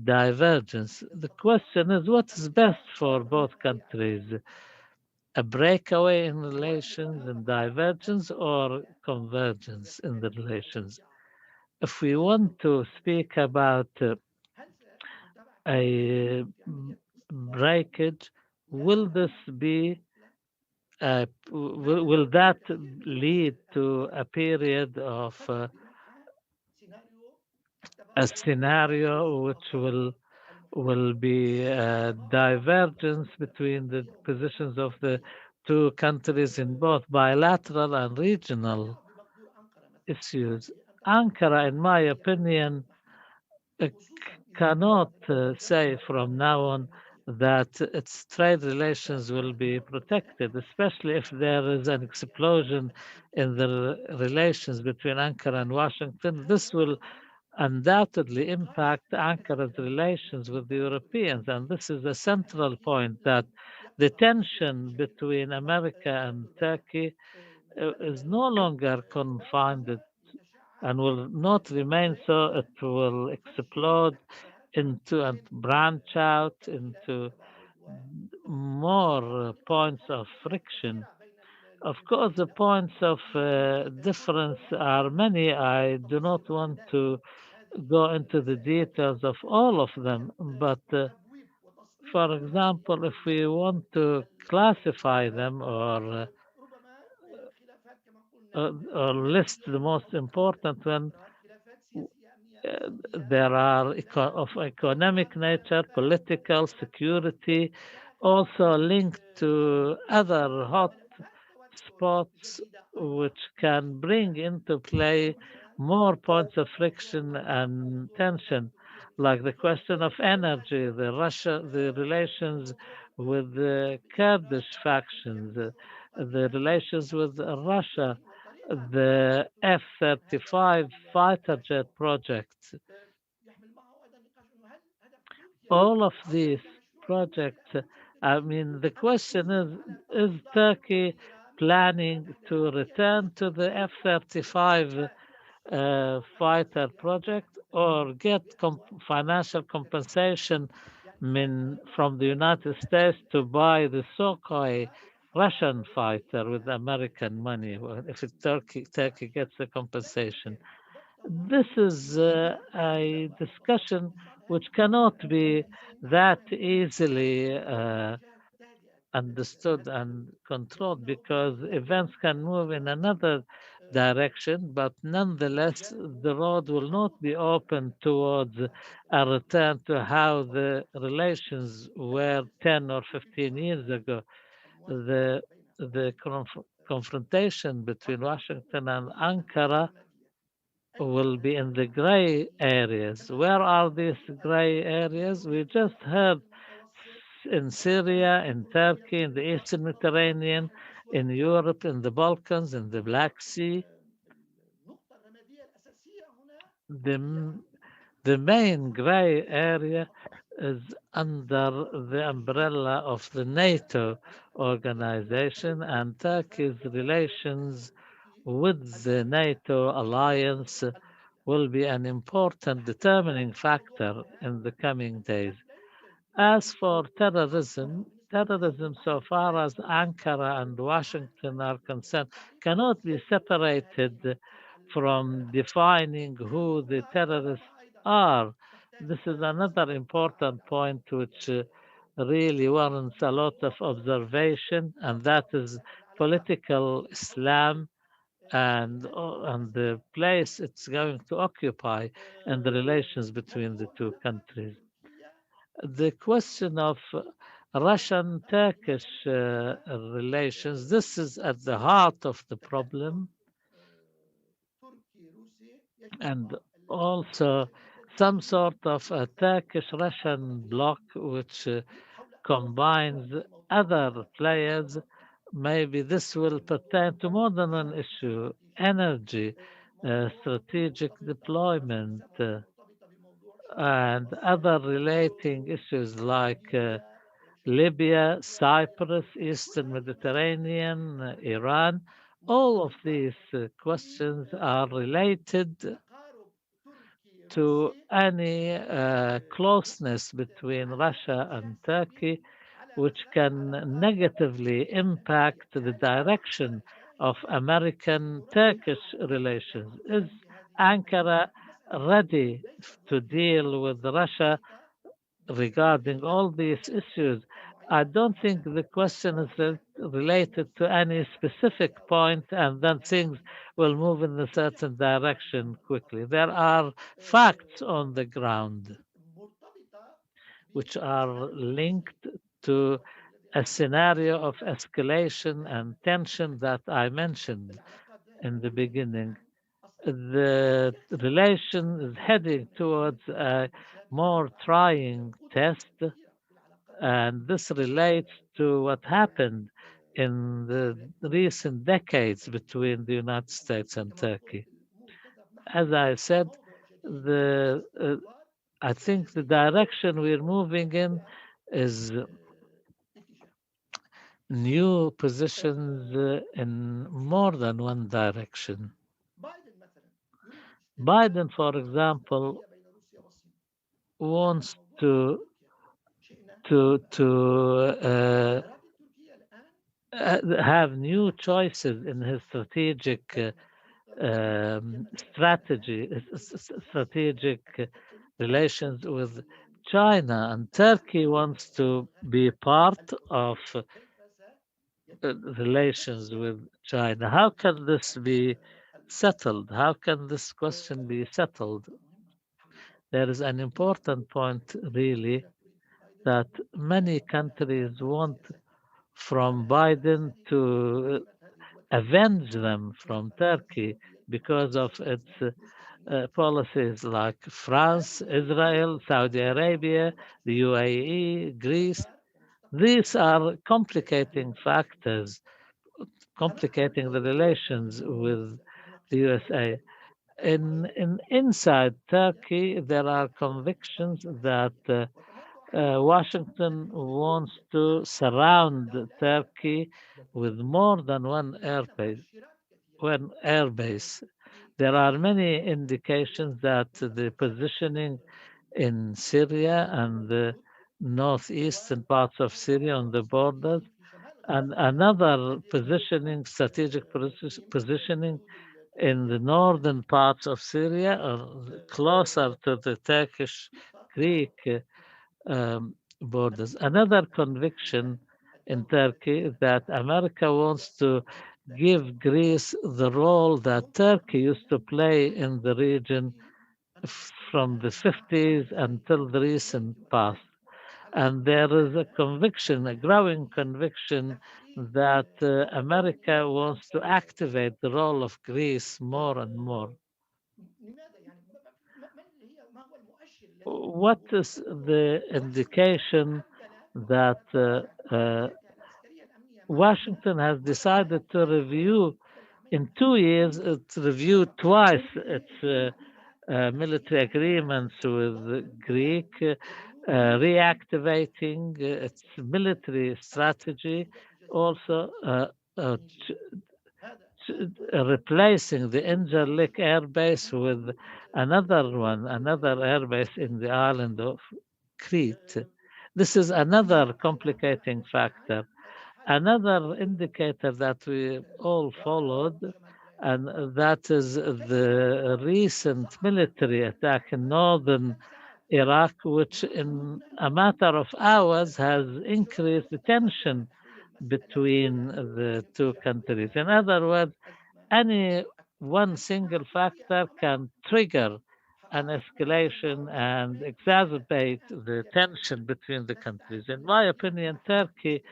divergence. The question is what is best for both countries? A breakaway in relations and divergence or convergence in the relations? If we want to speak about a breakage, will this be will that lead to a period of a scenario which will be a divergence between the positions of the two countries in both bilateral and regional issues? Ankara, in my opinion, uh, cannot say from now on that its trade relations will be protected, especially if there is an explosion in the relations between Ankara and Washington. This will undoubtedly impact Ankara's relations with the Europeans. And this is a central point that the tension between America and Turkey is no longer confined and will not remain so. It will explode into and branch out into more points of friction. Of course, the points of difference are many. I do not want to go into the details of all of them, but for example, if we want to classify them or list the most important one, there are of economic nature, political, security, also linked to other hot spots which can bring into play more points of friction and tension, like the question of energy, the relations with the Kurdish factions, the relations with Russia, the F-35 fighter jet project. All of these projects, I mean, the question is Turkey planning to return to the F-35 fighter project or get financial compensation from the United States to buy the Sukhoi Russian fighter with American money if Turkey gets the compensation? This is a discussion which cannot be that easily understood and controlled because events can move in another direction, but nonetheless, the road will not be open towards a return to how the relations were 10 or 15 years ago. The, the confrontation between Washington and Ankara will be in the gray areas. Where are these gray areas? We just heard in Syria, in Turkey, in the Eastern Mediterranean, in Europe, in the Balkans, in the Black Sea. The, the main gray area is under the umbrella of the NATO organization and Turkey's relations with the NATO alliance will be an important determining factor in the coming days. As for terrorism, terrorism, so far as Ankara and Washington are concerned, cannot be separated from defining who the terrorists are. This is another important point which really warrants a lot of observation, and that is political Islam and the place it's going to occupy and the relations between the two countries. The question of Russian Turkish relations, this is at the heart of the problem, and also some sort of a Turkish Russian bloc which combines other players. Maybe this will pertain to more than one issue: energy, strategic deployment, and other relating issues like Libya, Cyprus, Eastern Mediterranean, Iran. All of these questions are related to any closeness between Russia and Turkey, which can negatively impact the direction of American Turkish relations. Is Ankara ready to deal with Russia regarding all these issues? I don't think the question is related to any specific point and then things will move in a certain direction quickly. There are facts on the ground which are linked to a scenario of escalation and tension that I mentioned in the beginning. The relation is heading towards a more trying test, and this relates to what happened in the recent decades between the United States and Turkey. As I said, I think the direction we're moving in is new positions in more than one direction. Biden, for example, wants to have new choices in his strategic strategic relations with China, and Turkey wants to be part of relations with China. How can this be settled? How can this question be settled? There is an important point, really, that many countries want from Biden to avenge them from Turkey because of its policies like France, Israel, Saudi Arabia, the UAE, Greece. These are complicating factors, complicating the relations with the USA. Inside Turkey, there are convictions that Washington wants to surround Turkey with more than one airbase. There are many indications that the positioning in Syria and the northeastern parts of Syria on the borders, and another strategic positioning in the northern parts of Syria, closer to the Turkish-Greek borders. Another conviction in Turkey is that America wants to give Greece the role that Turkey used to play in the region from the 50s until the recent past. And there is a conviction, a growing conviction, that America wants to activate the role of Greece more and more. What is the indication that Washington has decided to review in 2 years? It's reviewed twice its military agreements with Greek, reactivating its military strategy, also replacing the Incirlik Air Base with another one, another air base in the island of Crete. This is another complicating factor. Another indicator that we all followed, and that is the recent military attack in northern Iraq, which in a matter of hours has increased the tension between the two countries. In other words, any one single factor can trigger an escalation and exacerbate the tension between the countries. In my opinion, Turkey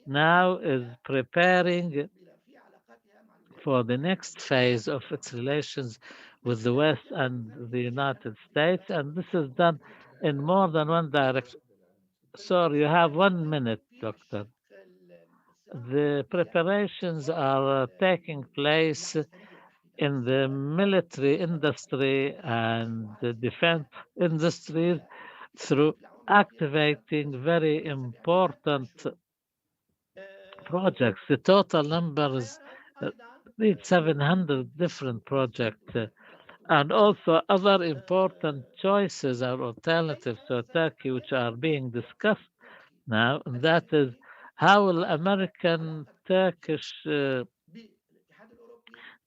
now is preparing for the next phase of its relations with the West and the United States, and this is done in more than one direction. Sorry, you have 1 minute, Doctor. The preparations are taking place in the military industry and the defense industries through activating very important projects. The total numbers reach 700 different projects, and also other important choices or alternatives to Turkey which are being discussed now, and that is how will American Turkish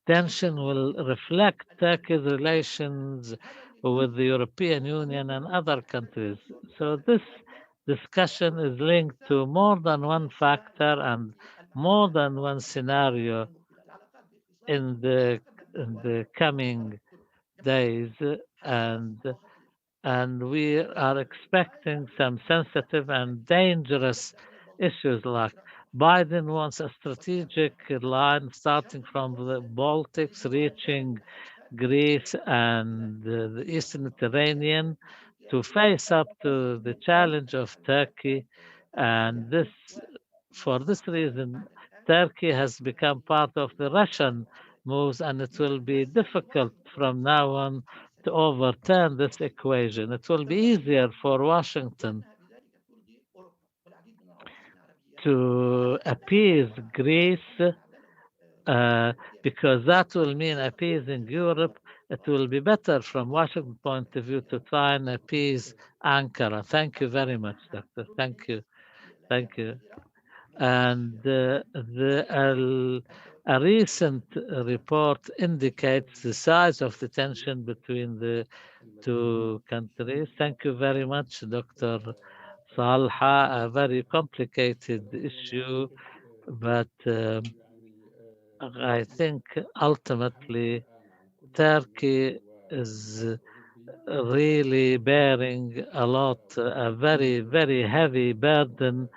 tension will reflect Turkey's relations with the European Union and other countries. So this discussion is linked to more than one factor and more than one scenario in the coming days, and and we are expecting some sensitive and dangerous issues like Biden wants a strategic line starting from the Baltics, reaching Greece and the Eastern Mediterranean to face up to the challenge of Turkey. And this, for this reason, Turkey has become part of the Russian moves, and it will be difficult from now on to overturn this equation. It will be easier for Washington to appease Greece because that will mean appeasing Europe. It will be better from Washington point of view to try and appease Ankara. Thank you very much, Doctor. Thank you. Thank you. And a recent report indicates the size of the tension between the two countries. Thank you very much, Dr. Salha. A very complicated issue, but I think ultimately Turkey is really bearing a very, very heavy burden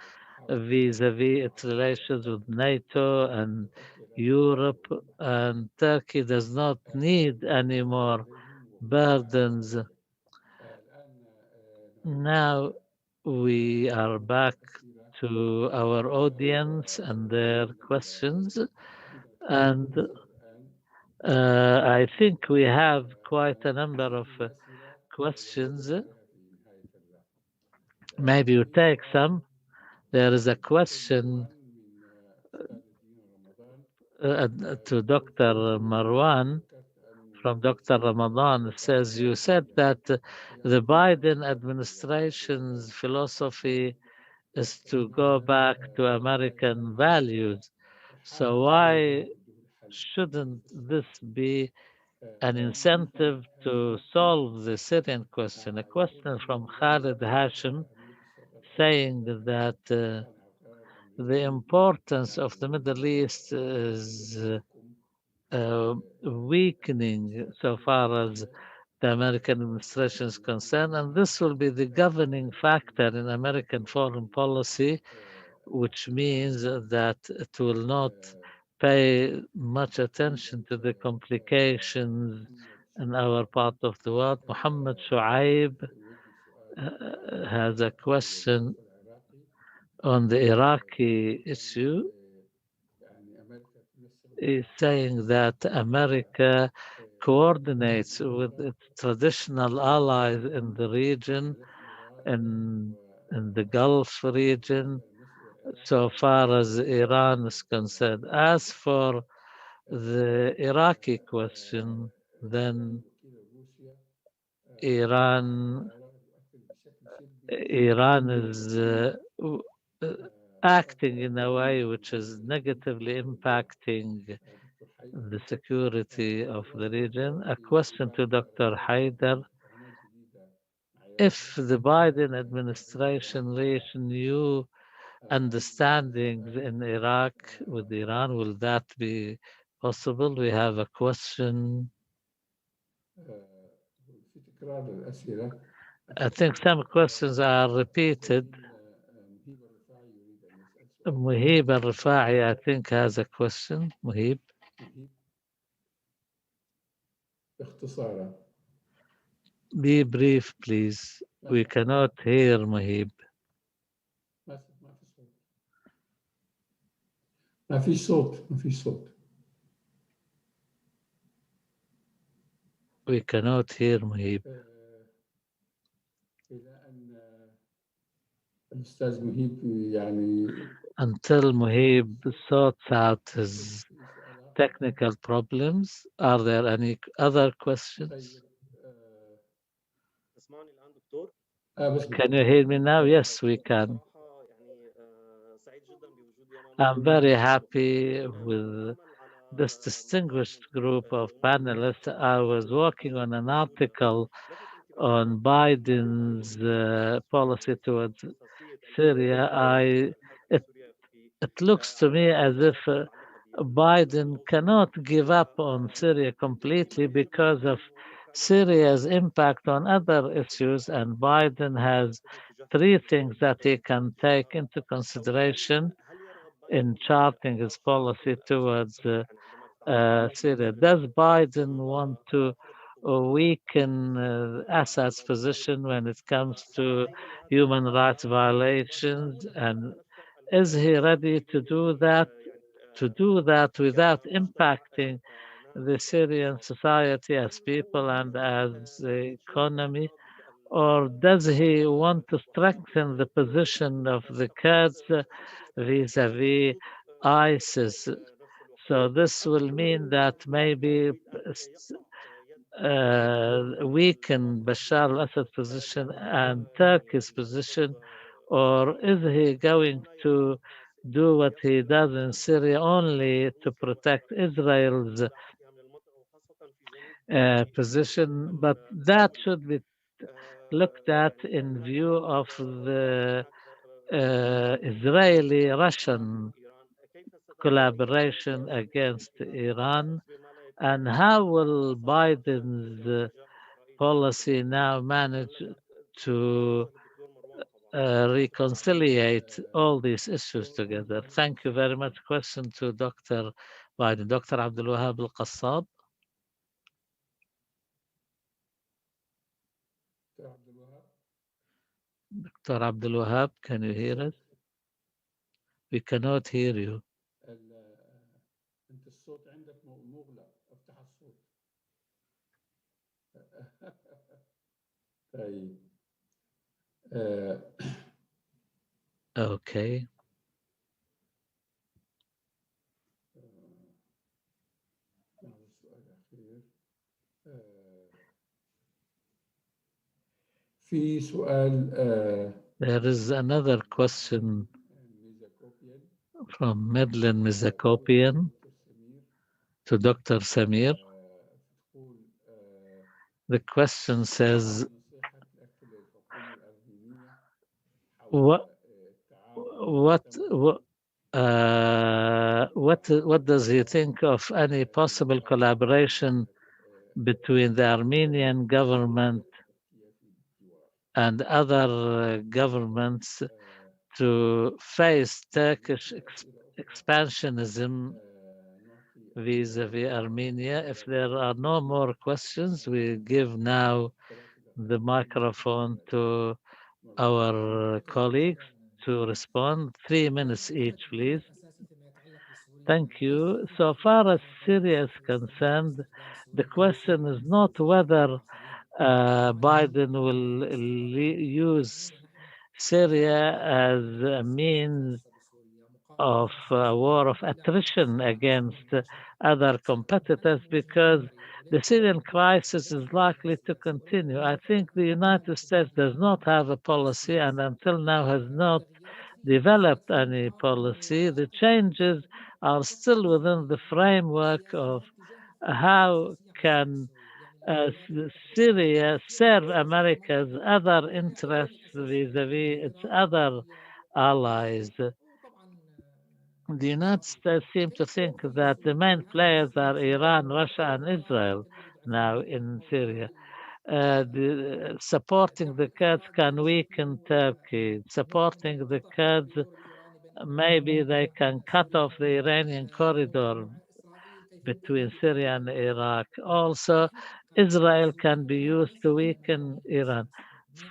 vis-a-vis its relations with NATO and Europe, and Turkey does not need any more burdens. Now we are back to our audience and their questions, and I think we have quite a number of questions. Maybe you take some. There is a question to Dr. Marwan from Dr. Ramadan. It says, you said that the Biden administration's philosophy is to go back to American values. So why shouldn't this be an incentive to solve the Syrian question? A question from Khalid Hashim saying that the importance of the Middle East is weakening so far as the American administration is concerned, and this will be the governing factor in American foreign policy, which means that it will not pay much attention to the complications in our part of the world. Muhammad Shuaib has a question on the Iraqi issue. Is saying that America coordinates with its traditional allies in the region, in the Gulf region, so far as Iran is concerned. As for the Iraqi question, then Iran is acting in a way which is negatively impacting the security of the region. A question to Dr. Haider: if the Biden administration reach new understandings in Iraq with Iran, will that be possible? We have a question. I think some questions are repeated. Muhib al-Rifa'i, I think, has a question. Muhib. Be brief, please. We cannot hear Muhib. ما فيش صوت. We cannot hear Muhib. الأستاذ مهيب يعني Until Muhib sorts out his technical problems, are there any other questions? Can you hear me now? Yes, we can. I'm very happy with this distinguished group of panelists. I was working on an article on Biden's policy towards Syria. It looks to me as if Biden cannot give up on Syria completely because of Syria's impact on other issues, and Biden has three things that he can take into consideration in charting his policy towards Syria. Does Biden want to weaken Assad's position when it comes to human rights violations, and is he ready to do that without impacting the Syrian society as people and as the economy? Or does he want to strengthen the position of the Kurds vis-a-vis ISIS? So this will mean that maybe weaken Bashar al-Assad's position and Turkey's position, or is he going to do what he does in Syria only to protect Israel's position? But that should be looked at in view of the Israeli-Russian collaboration against Iran, and how will Biden's policy now manage to reconciliate all these issues together? Thank you very much. Question to Dr. Biden. Dr. Abdelwahab al-Qassab. Dr. Abdelwahab, can you hear us? We cannot hear you. أنت الصوت عندك مغلق، افتح الصوت. طيب. Okay. في سؤال There is another question from Medlin Mizakopian to Dr. Samir. The question says, what does he think of any possible collaboration between the Armenian government and other governments to face Turkish expansionism vis-a-vis Armenia? If there are no more questions, we give now the microphone to our colleagues to respond. 3 minutes each, please. Thank you. So far as Syria is concerned, the question is not whether Biden will use Syria as a means of a war of attrition against other competitors because the Syrian crisis is likely to continue. I think the United States does not have a policy and until now has not developed any policy. The changes are still within the framework of how can Syria serve America's other interests vis-a-vis its other allies. The United States seem to think that the main players are Iran, Russia, and Israel now in Syria. Supporting the Kurds can weaken Turkey. Supporting the Kurds, maybe they can cut off the Iranian corridor between Syria and Iraq. Also, Israel can be used to weaken Iran.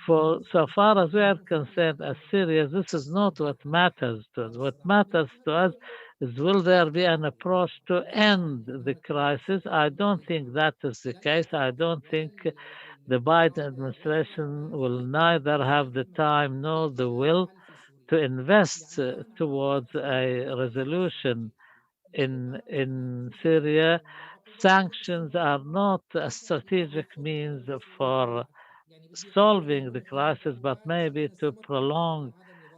For so far as we are concerned as Syria, this is not what matters to us. What matters to us is will there be an approach to end the crisis? I don't think that is the case. I don't think the Biden administration will neither have the time nor the will to invest towards a resolution in Syria. Sanctions are not a strategic means for solving the crisis, but maybe to prolong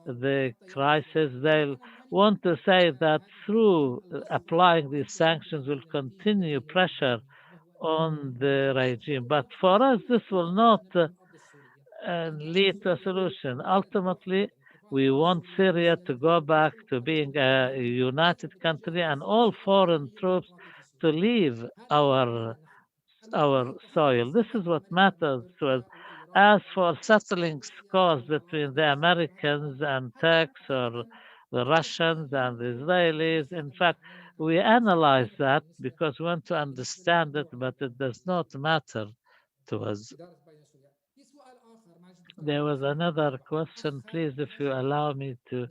the crisis. They'll want to say that through applying these sanctions will continue pressure on the regime. But for us, this will not lead to a solution. Ultimately, we want Syria to go back to being a united country and all foreign troops to leave our soil. This is what matters to us. As for settling scores between the Americans and Turks or the Russians and the Israelis, in fact, we analyze that because we want to understand it, but it does not matter to us. There was another question, please, if you allow me to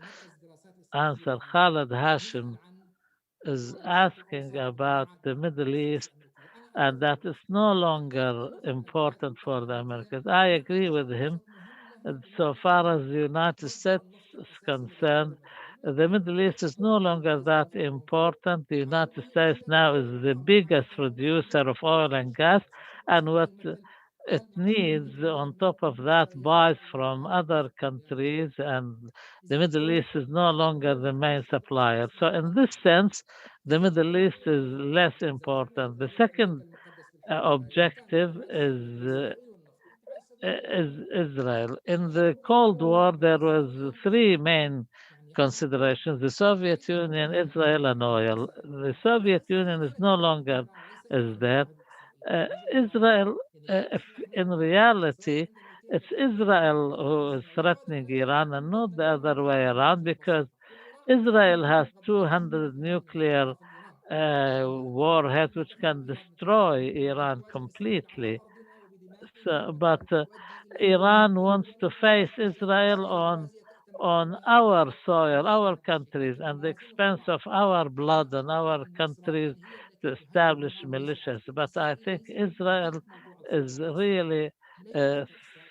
answer. Khaled Hashim is asking about the Middle East and that is no longer important for the Americans. I agree with him. So far as the United States is concerned, the Middle East is no longer that important. The United States now is the biggest producer of oil and gas, and what it needs on top of that buys from other countries, and the Middle East is no longer the main supplier. So, in this sense, the Middle East is less important. The second objective is Israel. In the Cold War, there was three main considerations: the Soviet Union, Israel, and oil. The Soviet Union is no longer is there. Israel, if in reality, it's Israel who is threatening Iran and not the other way around because Israel has 200 nuclear warheads which can destroy Iran completely. So, but Iran wants to face Israel on our soil, our countries, and the expense of our blood and our countries to establish militias. But I think Israel is really uh,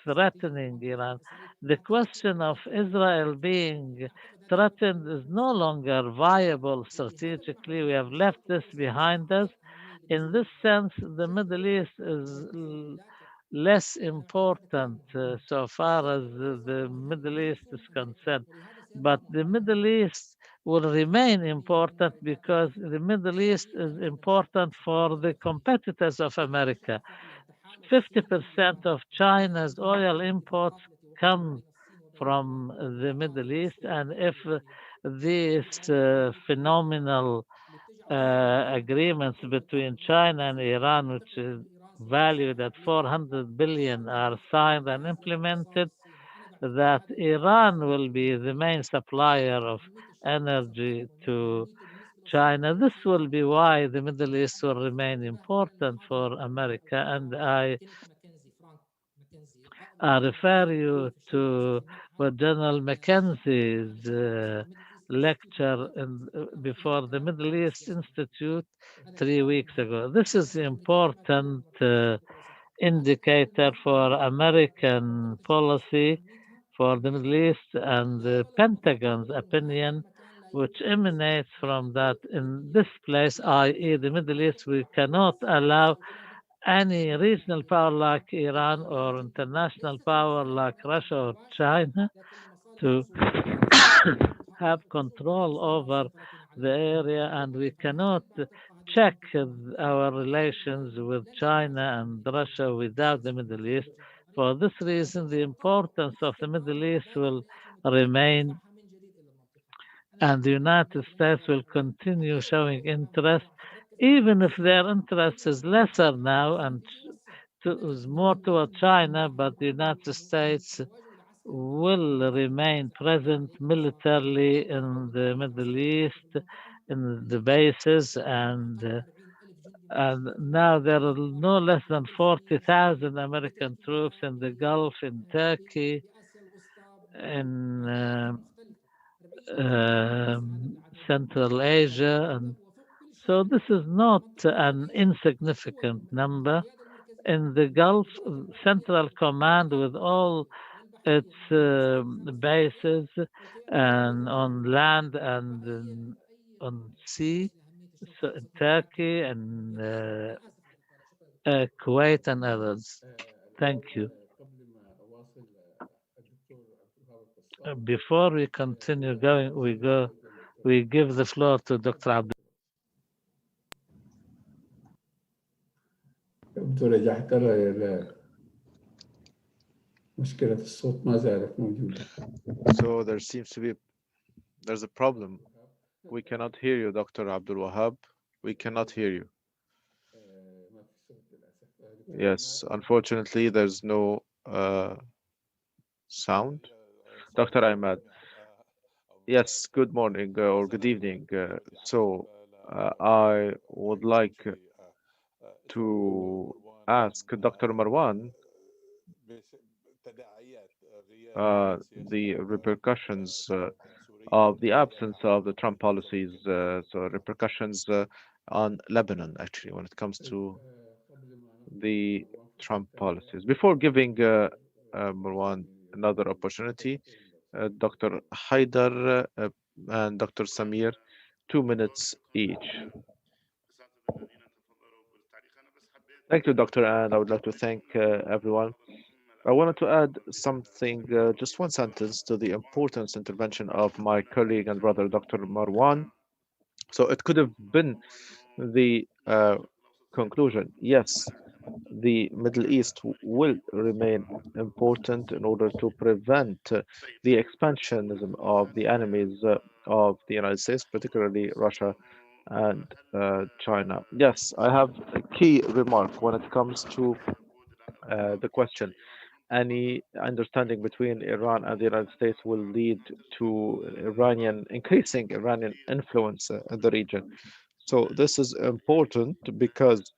threatening Iran. The question of Israel being threatened is no longer viable strategically. We have left this behind us. In this sense, the Middle East is less important so far as the Middle East is concerned. But the Middle East will remain important because the Middle East is important for the competitors of America. 50% of China's oil imports come from the Middle East, and if these phenomenal agreements between China and Iran, which is valued at 400 billion, are signed and implemented, that Iran will be the main supplier of energy to China. This will be why the Middle East will remain important for America. And I refer you to what General Mackenzie's lecture before the Middle East Institute 3 weeks ago. This is the important indicator for American policy for the Middle East and the Pentagon's opinion which emanates from that in this place, i.e., the Middle East, we cannot allow any regional power like Iran or international power like Russia or China to have control over the area, and we cannot check our relations with China and Russia without the Middle East. For this reason, the importance of the Middle East will remain, and the United States will continue showing interest, even if their interest is lesser now and is more toward China, but the United States will remain present militarily in the Middle East, in the bases, and now there are no less than 40,000 American troops in the Gulf, in Turkey, in Central Asia, and so this is not an insignificant number. In the Gulf, Central Command with all its bases and on land and on sea, so in Turkey and Kuwait and others. Thank you. قبل ما أواصل الدكتور عبد الوهاب Before we continue going, we give the floor to Dr. Abdul. يبدو رجعت مشكلة الصوت ما زالت موجودة. So there's a problem. We cannot hear you, Dr. Abdelwahab. We cannot hear you. ما في صوت للأسف. Yes, unfortunately, there's no sound. Dr. Ahmad, yes, good morning or good evening. I would like to ask Dr. Marwan the repercussions of the absence of the Trump policies, so repercussions on Lebanon, actually, when it comes to the Trump policies. Before giving Marwan another opportunity, Dr. Haider and Dr. Samir, 2 minutes each. Thank you, Doctor, and I would like to thank everyone. I wanted to add something, just one sentence, to the importance intervention of my colleague and brother, Dr. Marwan. So it could have been the conclusion. Yes, the Middle East will remain important in order to prevent the expansionism of the enemies of the United States, particularly Russia and China. Yes, I have a key remark when it comes to the question. Any understanding between Iran and the United States will lead to increasing Iranian influence in the region. So this is important because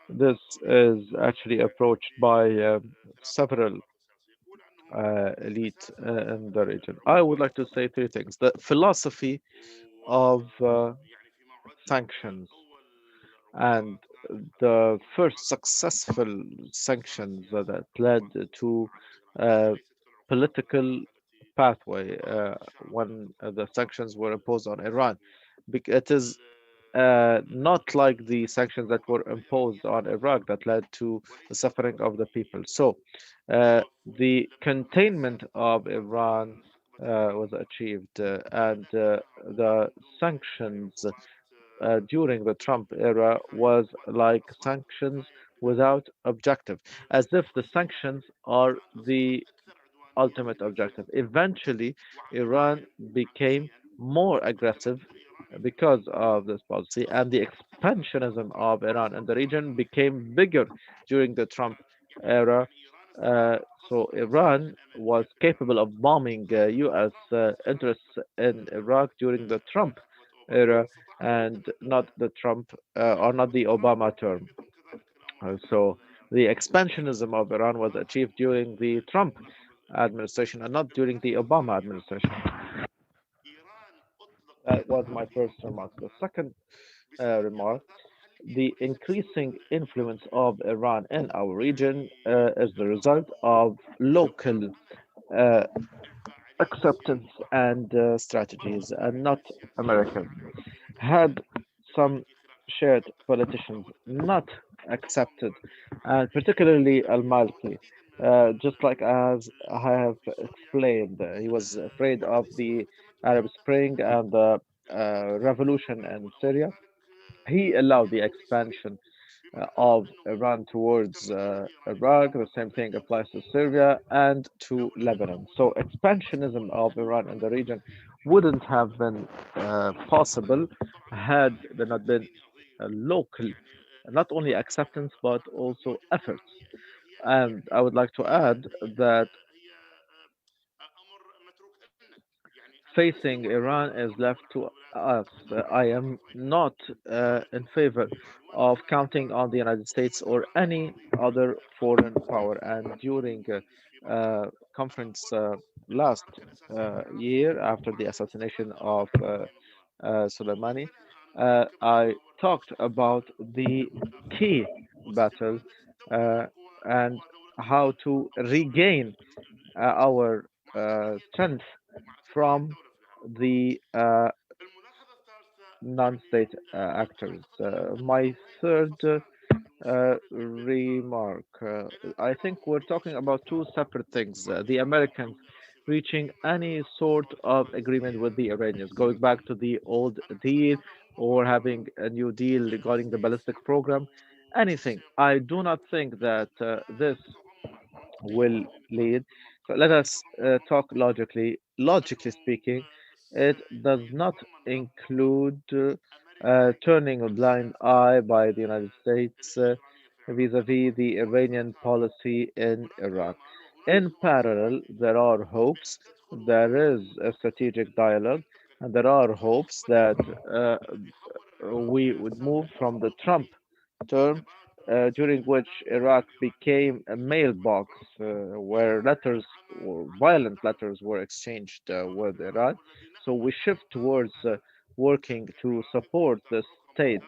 this is actually approached by several elite in the region. I would like to say 3 things. The philosophy of sanctions and the first successful sanctions that led to a political pathway when the sanctions were imposed on Iran. It is not like the sanctions that were imposed on Iraq that led to the suffering of the people. So, the containment of Iran was achieved, and the sanctions during the Trump era was like sanctions without objective, as if the sanctions are the ultimate objective. Eventually, Iran became more aggressive because of this policy, and the expansionism of Iran in the region became bigger during the Trump era. Uh, so Iran was capable of bombing U.S. Interests in Iraq during the Trump era, and not the Trump or not the Obama term. So the expansionism of Iran was achieved during the Trump administration and not during the Obama administration. That was my first remark. The second remark, the increasing influence of Iran in our region is the result of local uh, acceptance and strategies, and not American. Had some shared politicians not accepted, and particularly Al-Malki, just like as I have explained, he was afraid of the Arab Spring and the revolution in Syria. He allowed the expansion of Iran towards Iraq. The same thing applies to Syria and to Lebanon. So expansionism of Iran in the region wouldn't have been possible had there not been a local, not only acceptance but also efforts. And I would like to add that facing Iran is left to us. I am not in favor of counting on the United States or any other foreign power. And during conference last year, after the assassination of Soleimani, I talked about the key battle uh, and how to regain our strength from the non-state actors. My third remark. I think we're talking about two separate things. The Americans reaching any sort of agreement with the Iranians, going back to the old deal or having a new deal regarding the ballistic program, anything. I do not think that this will lead. So let us talk logically. Logically speaking, it does not include turning a blind eye by the United States vis-a-vis the Iranian policy in Iraq. In parallel, there are hopes, there is a strategic dialogue, and there are hopes that we would move from the Trump term during which Iraq became a mailbox where letters or violent letters were exchanged with Iran. So we shift towards working to support the state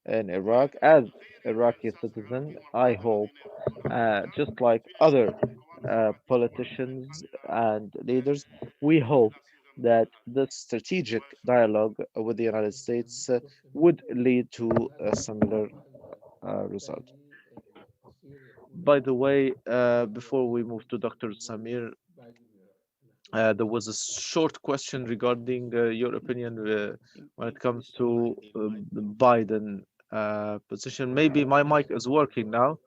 in Iraq as Iraqi citizen. I hope, just like other politicians and leaders, we hope that this strategic dialogue with the United States would lead to a similar result. By the way, before we move to Dr. Samir, there was a short question regarding your opinion when it comes to the Biden position. Maybe my mic is working now.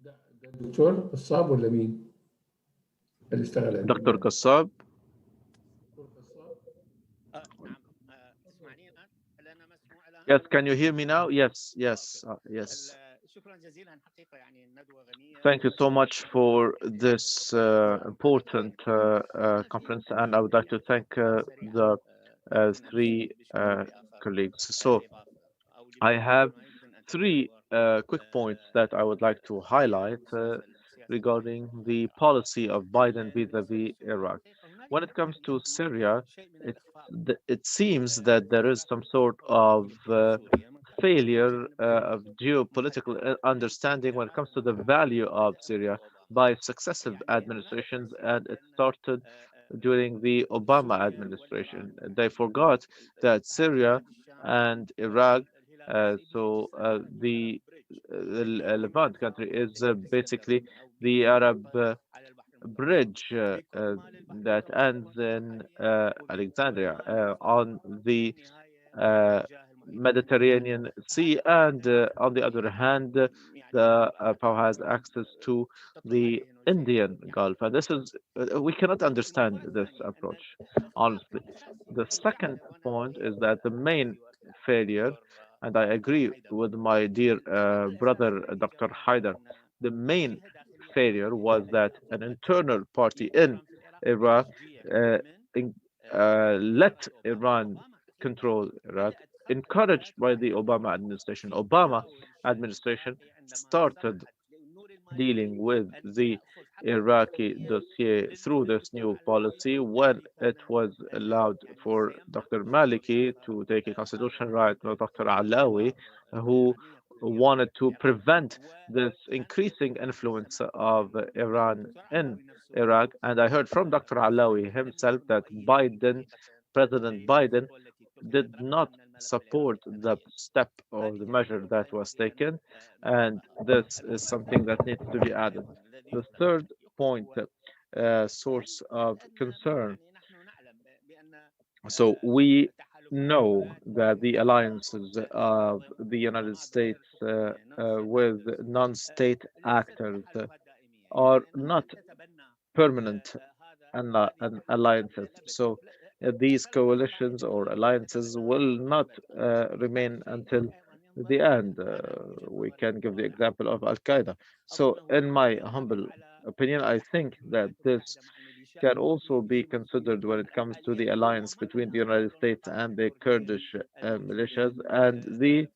ده الدكتور الصعب ولا مين اللي اشتغل عندنا؟ Dr. Kassab. Yes, can you hear me now? Yes, yes, yes. Thank you so much for this important conference, and I would like to thank the three colleagues. So I have three quick points that I would like to highlight regarding the policy of Biden vis-a-vis Iraq. When it comes to Syria, it it seems that there is some sort of failure of geopolitical understanding when it comes to the value of Syria by successive administrations, and it started during the Obama administration. They forgot that Syria and Iraq, the Levant country is basically the Arab bridge that ends in Alexandria on the uh, Mediterranean Sea, and on the other hand, the POW has access to the Indian Gulf. And this is, we cannot understand this approach, honestly. The second point is that the main failure, and I agree with my dear brother, Dr. Haider, the main failure was that an internal party in Iraq uh, in, let Iran control Iraq, encouraged by the Obama administration. Obama administration started dealing with the Iraqi dossier through this new policy when it was allowed for Dr. Maliki to take a constitutional right, or Dr. Alawi, who wanted to prevent this increasing influence of Iran in Iraq. And I heard from Dr. Alawi himself that President Biden, did not support the step or the measure that was taken, and this is something that needs to be added. The third point, source of concern. So we know that the alliances of the United States with non-state actors are not permanent alliances. So these coalitions or alliances will not remain until the end. We can give the example of Al Qaeda. So, in my humble opinion, I think that this can also be considered when it comes to the alliance between the United States and the Kurdish militias and the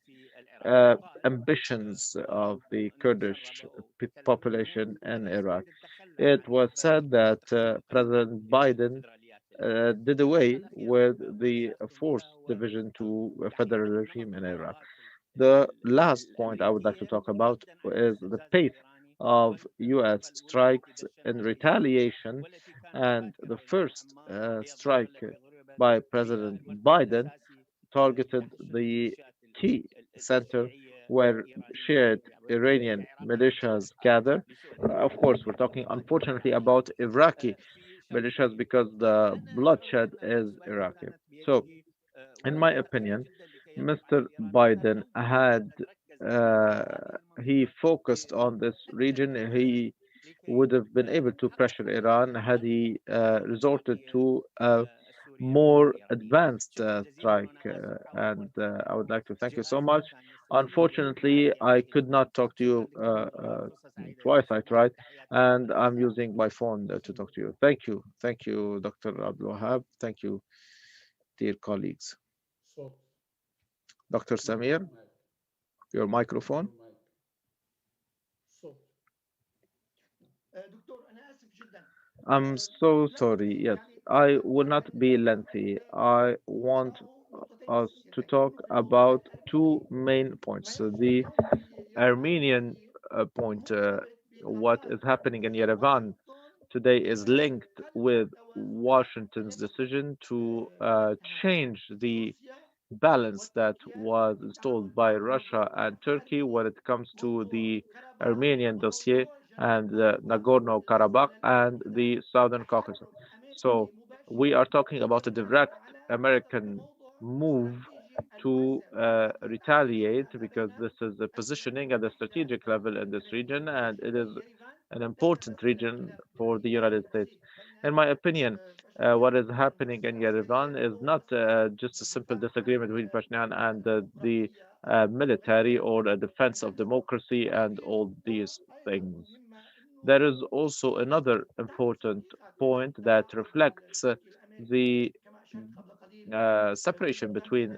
uh, ambitions of the Kurdish population in Iraq. It was said that President Biden did away with the forced division to a federal regime in Iraq. The last point I would like to talk about is the pace of US strikes in retaliation, and the first strike by President Biden targeted the key center where shared Iranian militias gather. Of course, we're talking unfortunately about Iraqi militias because the bloodshed is Iraqi. So, in my opinion, Mr. Biden had he focused on this region, he would have been able to pressure Iran had he resorted to a more advanced strike. And I would like to thank you so much. Unfortunately, I could not talk to you twice. I tried, and I'm using my phone to talk to you. Thank you, Dr. Abdelwahab. Thank you, dear colleagues. صوت Dr. Samir, مايك your microphone. مايك صوت I'm so sorry. Yes, I will not be lengthy. I want us to talk about two main points. So the Armenian point, what is happening in Yerevan today is linked with Washington's decision to change the balance that was installed by Russia and Turkey when it comes to the Armenian dossier and Nagorno-Karabakh and the Southern Caucasus. So we are talking about a direct American move to retaliate because this is a positioning at the strategic level in this region, and it is an important region for the United States. In my opinion, what is happening in Yerevan is not just a simple disagreement between Pashinyan and the military or a defense of democracy and all these things. There is also another important point that reflects the separation between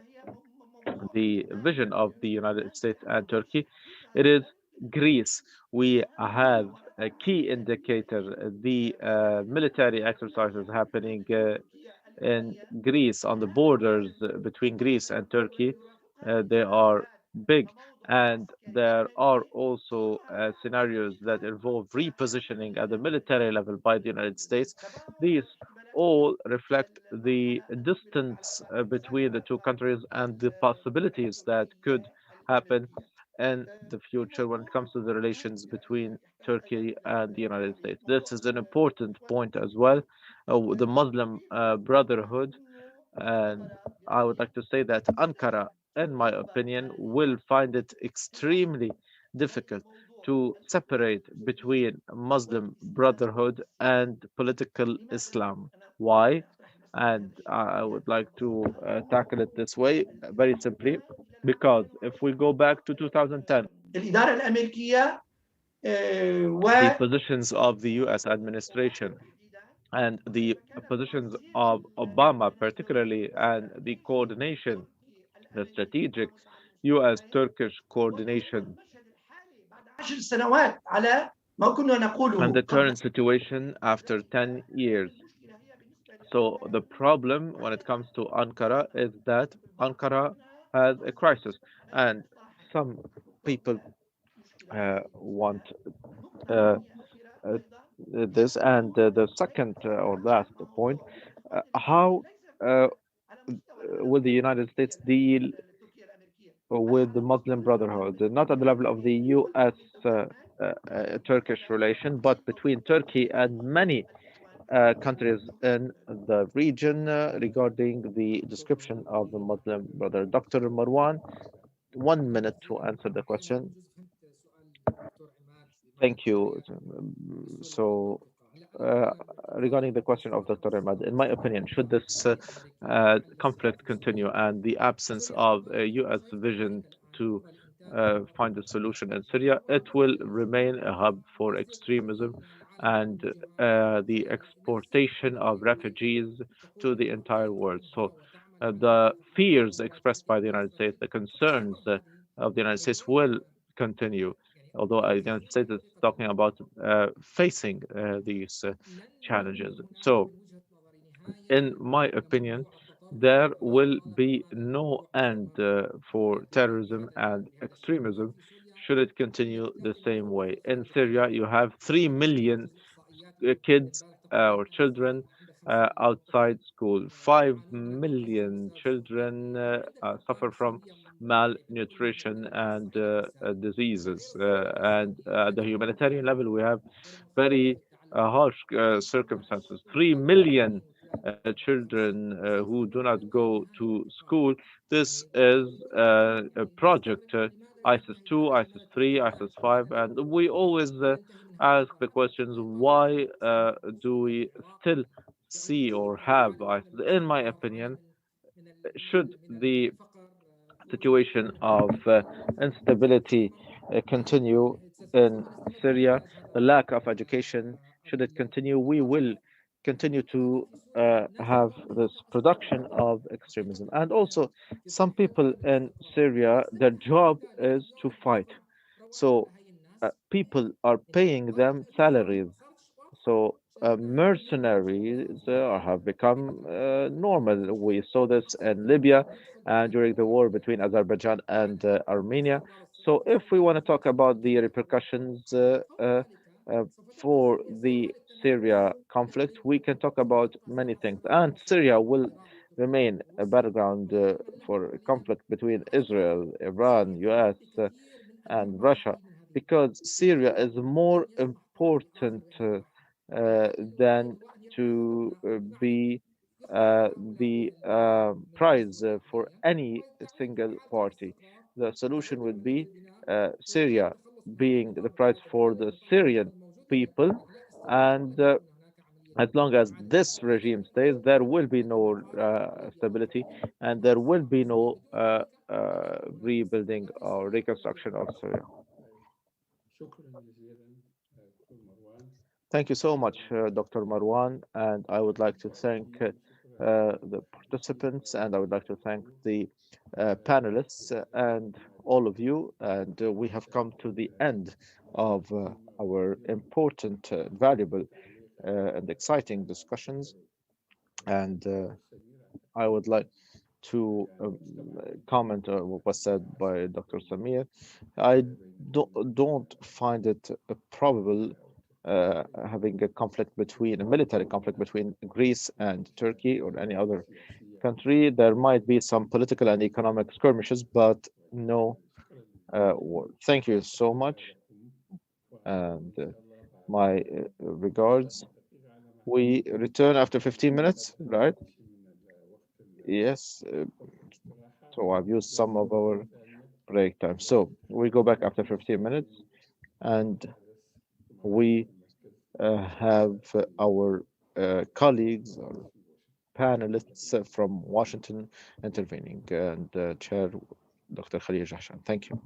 the vision of the United States and Turkey. It is Greece. We have a key indicator, the military exercises happening in Greece on the borders between Greece and Turkey. They are big, and there are also scenarios that involve repositioning at the military level by the United States. These all reflect the distance between the two countries and the possibilities that could happen in the future when it comes to the relations between Turkey and the United States. This is an important point as well. The Muslim Brotherhood, and I would like to say that Ankara, in my opinion, will find it extremely difficult to separate between Muslim Brotherhood and political Islam. Why? And I would like to tackle it this way very simply because if we go back to 2010, الإدارة الأمريكية the positions of the US administration and the positions of Obama, particularly, and the coordination, the strategic US-Turkish coordination, 10 سنوات على ما كنا نقوله and the قبل. current situation after 10 years. So the problem when it comes to Ankara is that Ankara has a crisis, and some people want uh, uh, this. And the second or last point, how uh, will the United States deal with the Muslim Brotherhood, not at the level of the US Turkish relation, but between Turkey and many countries in the region regarding the description of the Muslim Brotherhood? Dr. Marwan, 1 minute to answer the question. Thank you. So, uh, regarding the question of Dr. Ahmad, in my opinion, should this conflict continue and the absence of a U.S. vision to find a solution in Syria, it will remain a hub for extremism and the exportation of refugees to the entire world. So, the fears expressed by the United States, the concerns of the United States will continue, although the United States is talking about facing these challenges. So, in my opinion, there will be no end for terrorism and extremism should it continue the same way. In Syria, you have 3 million kids or children outside school. 5 million children suffer from malnutrition and diseases. And at the humanitarian level, we have very harsh circumstances. 3 million children who do not go to school. This is a project. ISIS 2, ISIS 3, ISIS 5, and we always ask the questions, why do we still see or have ISIS? In my opinion, should the situation of instability continue in Syria, the lack of education, should it continue, we will continue to have this production of extremism. And also, some people in Syria, their job is to fight. So people are paying them salaries, so mercenaries have become normal. We saw this in Libya and during the war between Azerbaijan and Armenia. So, if we want to talk about the repercussions uh, for the Syria conflict, we can talk about many things. And Syria will remain a battleground for a conflict between Israel, Iran, US, and Russia, because Syria is more important than to be the prize for any single party. The solution would be Syria being the prize for the Syrian people, and as long as this regime stays, there will be no stability and there will be no rebuilding or reconstruction of Syria. شكرا جزيلا دكتور مروان. Thank you so much, Dr. Marwan, and I would like to thank the participants, and I would like to thank the panelists and all of you. And we have come to the end of our important, valuable, and exciting discussions. And I would like to comment on what was said by Dr. Samir. I don't find it probable having a conflict between a military conflict between Greece and Turkey or any other country. There might be some political and economic skirmishes, but no war. Thank you so much, and my regards. We return after 15 minutes, right? Yes. So I've used some of our break time. So we go back after 15 minutes, and we have our colleagues or panelists from Washington intervening, and Chair Dr. Khalil Jahshan. Thank you.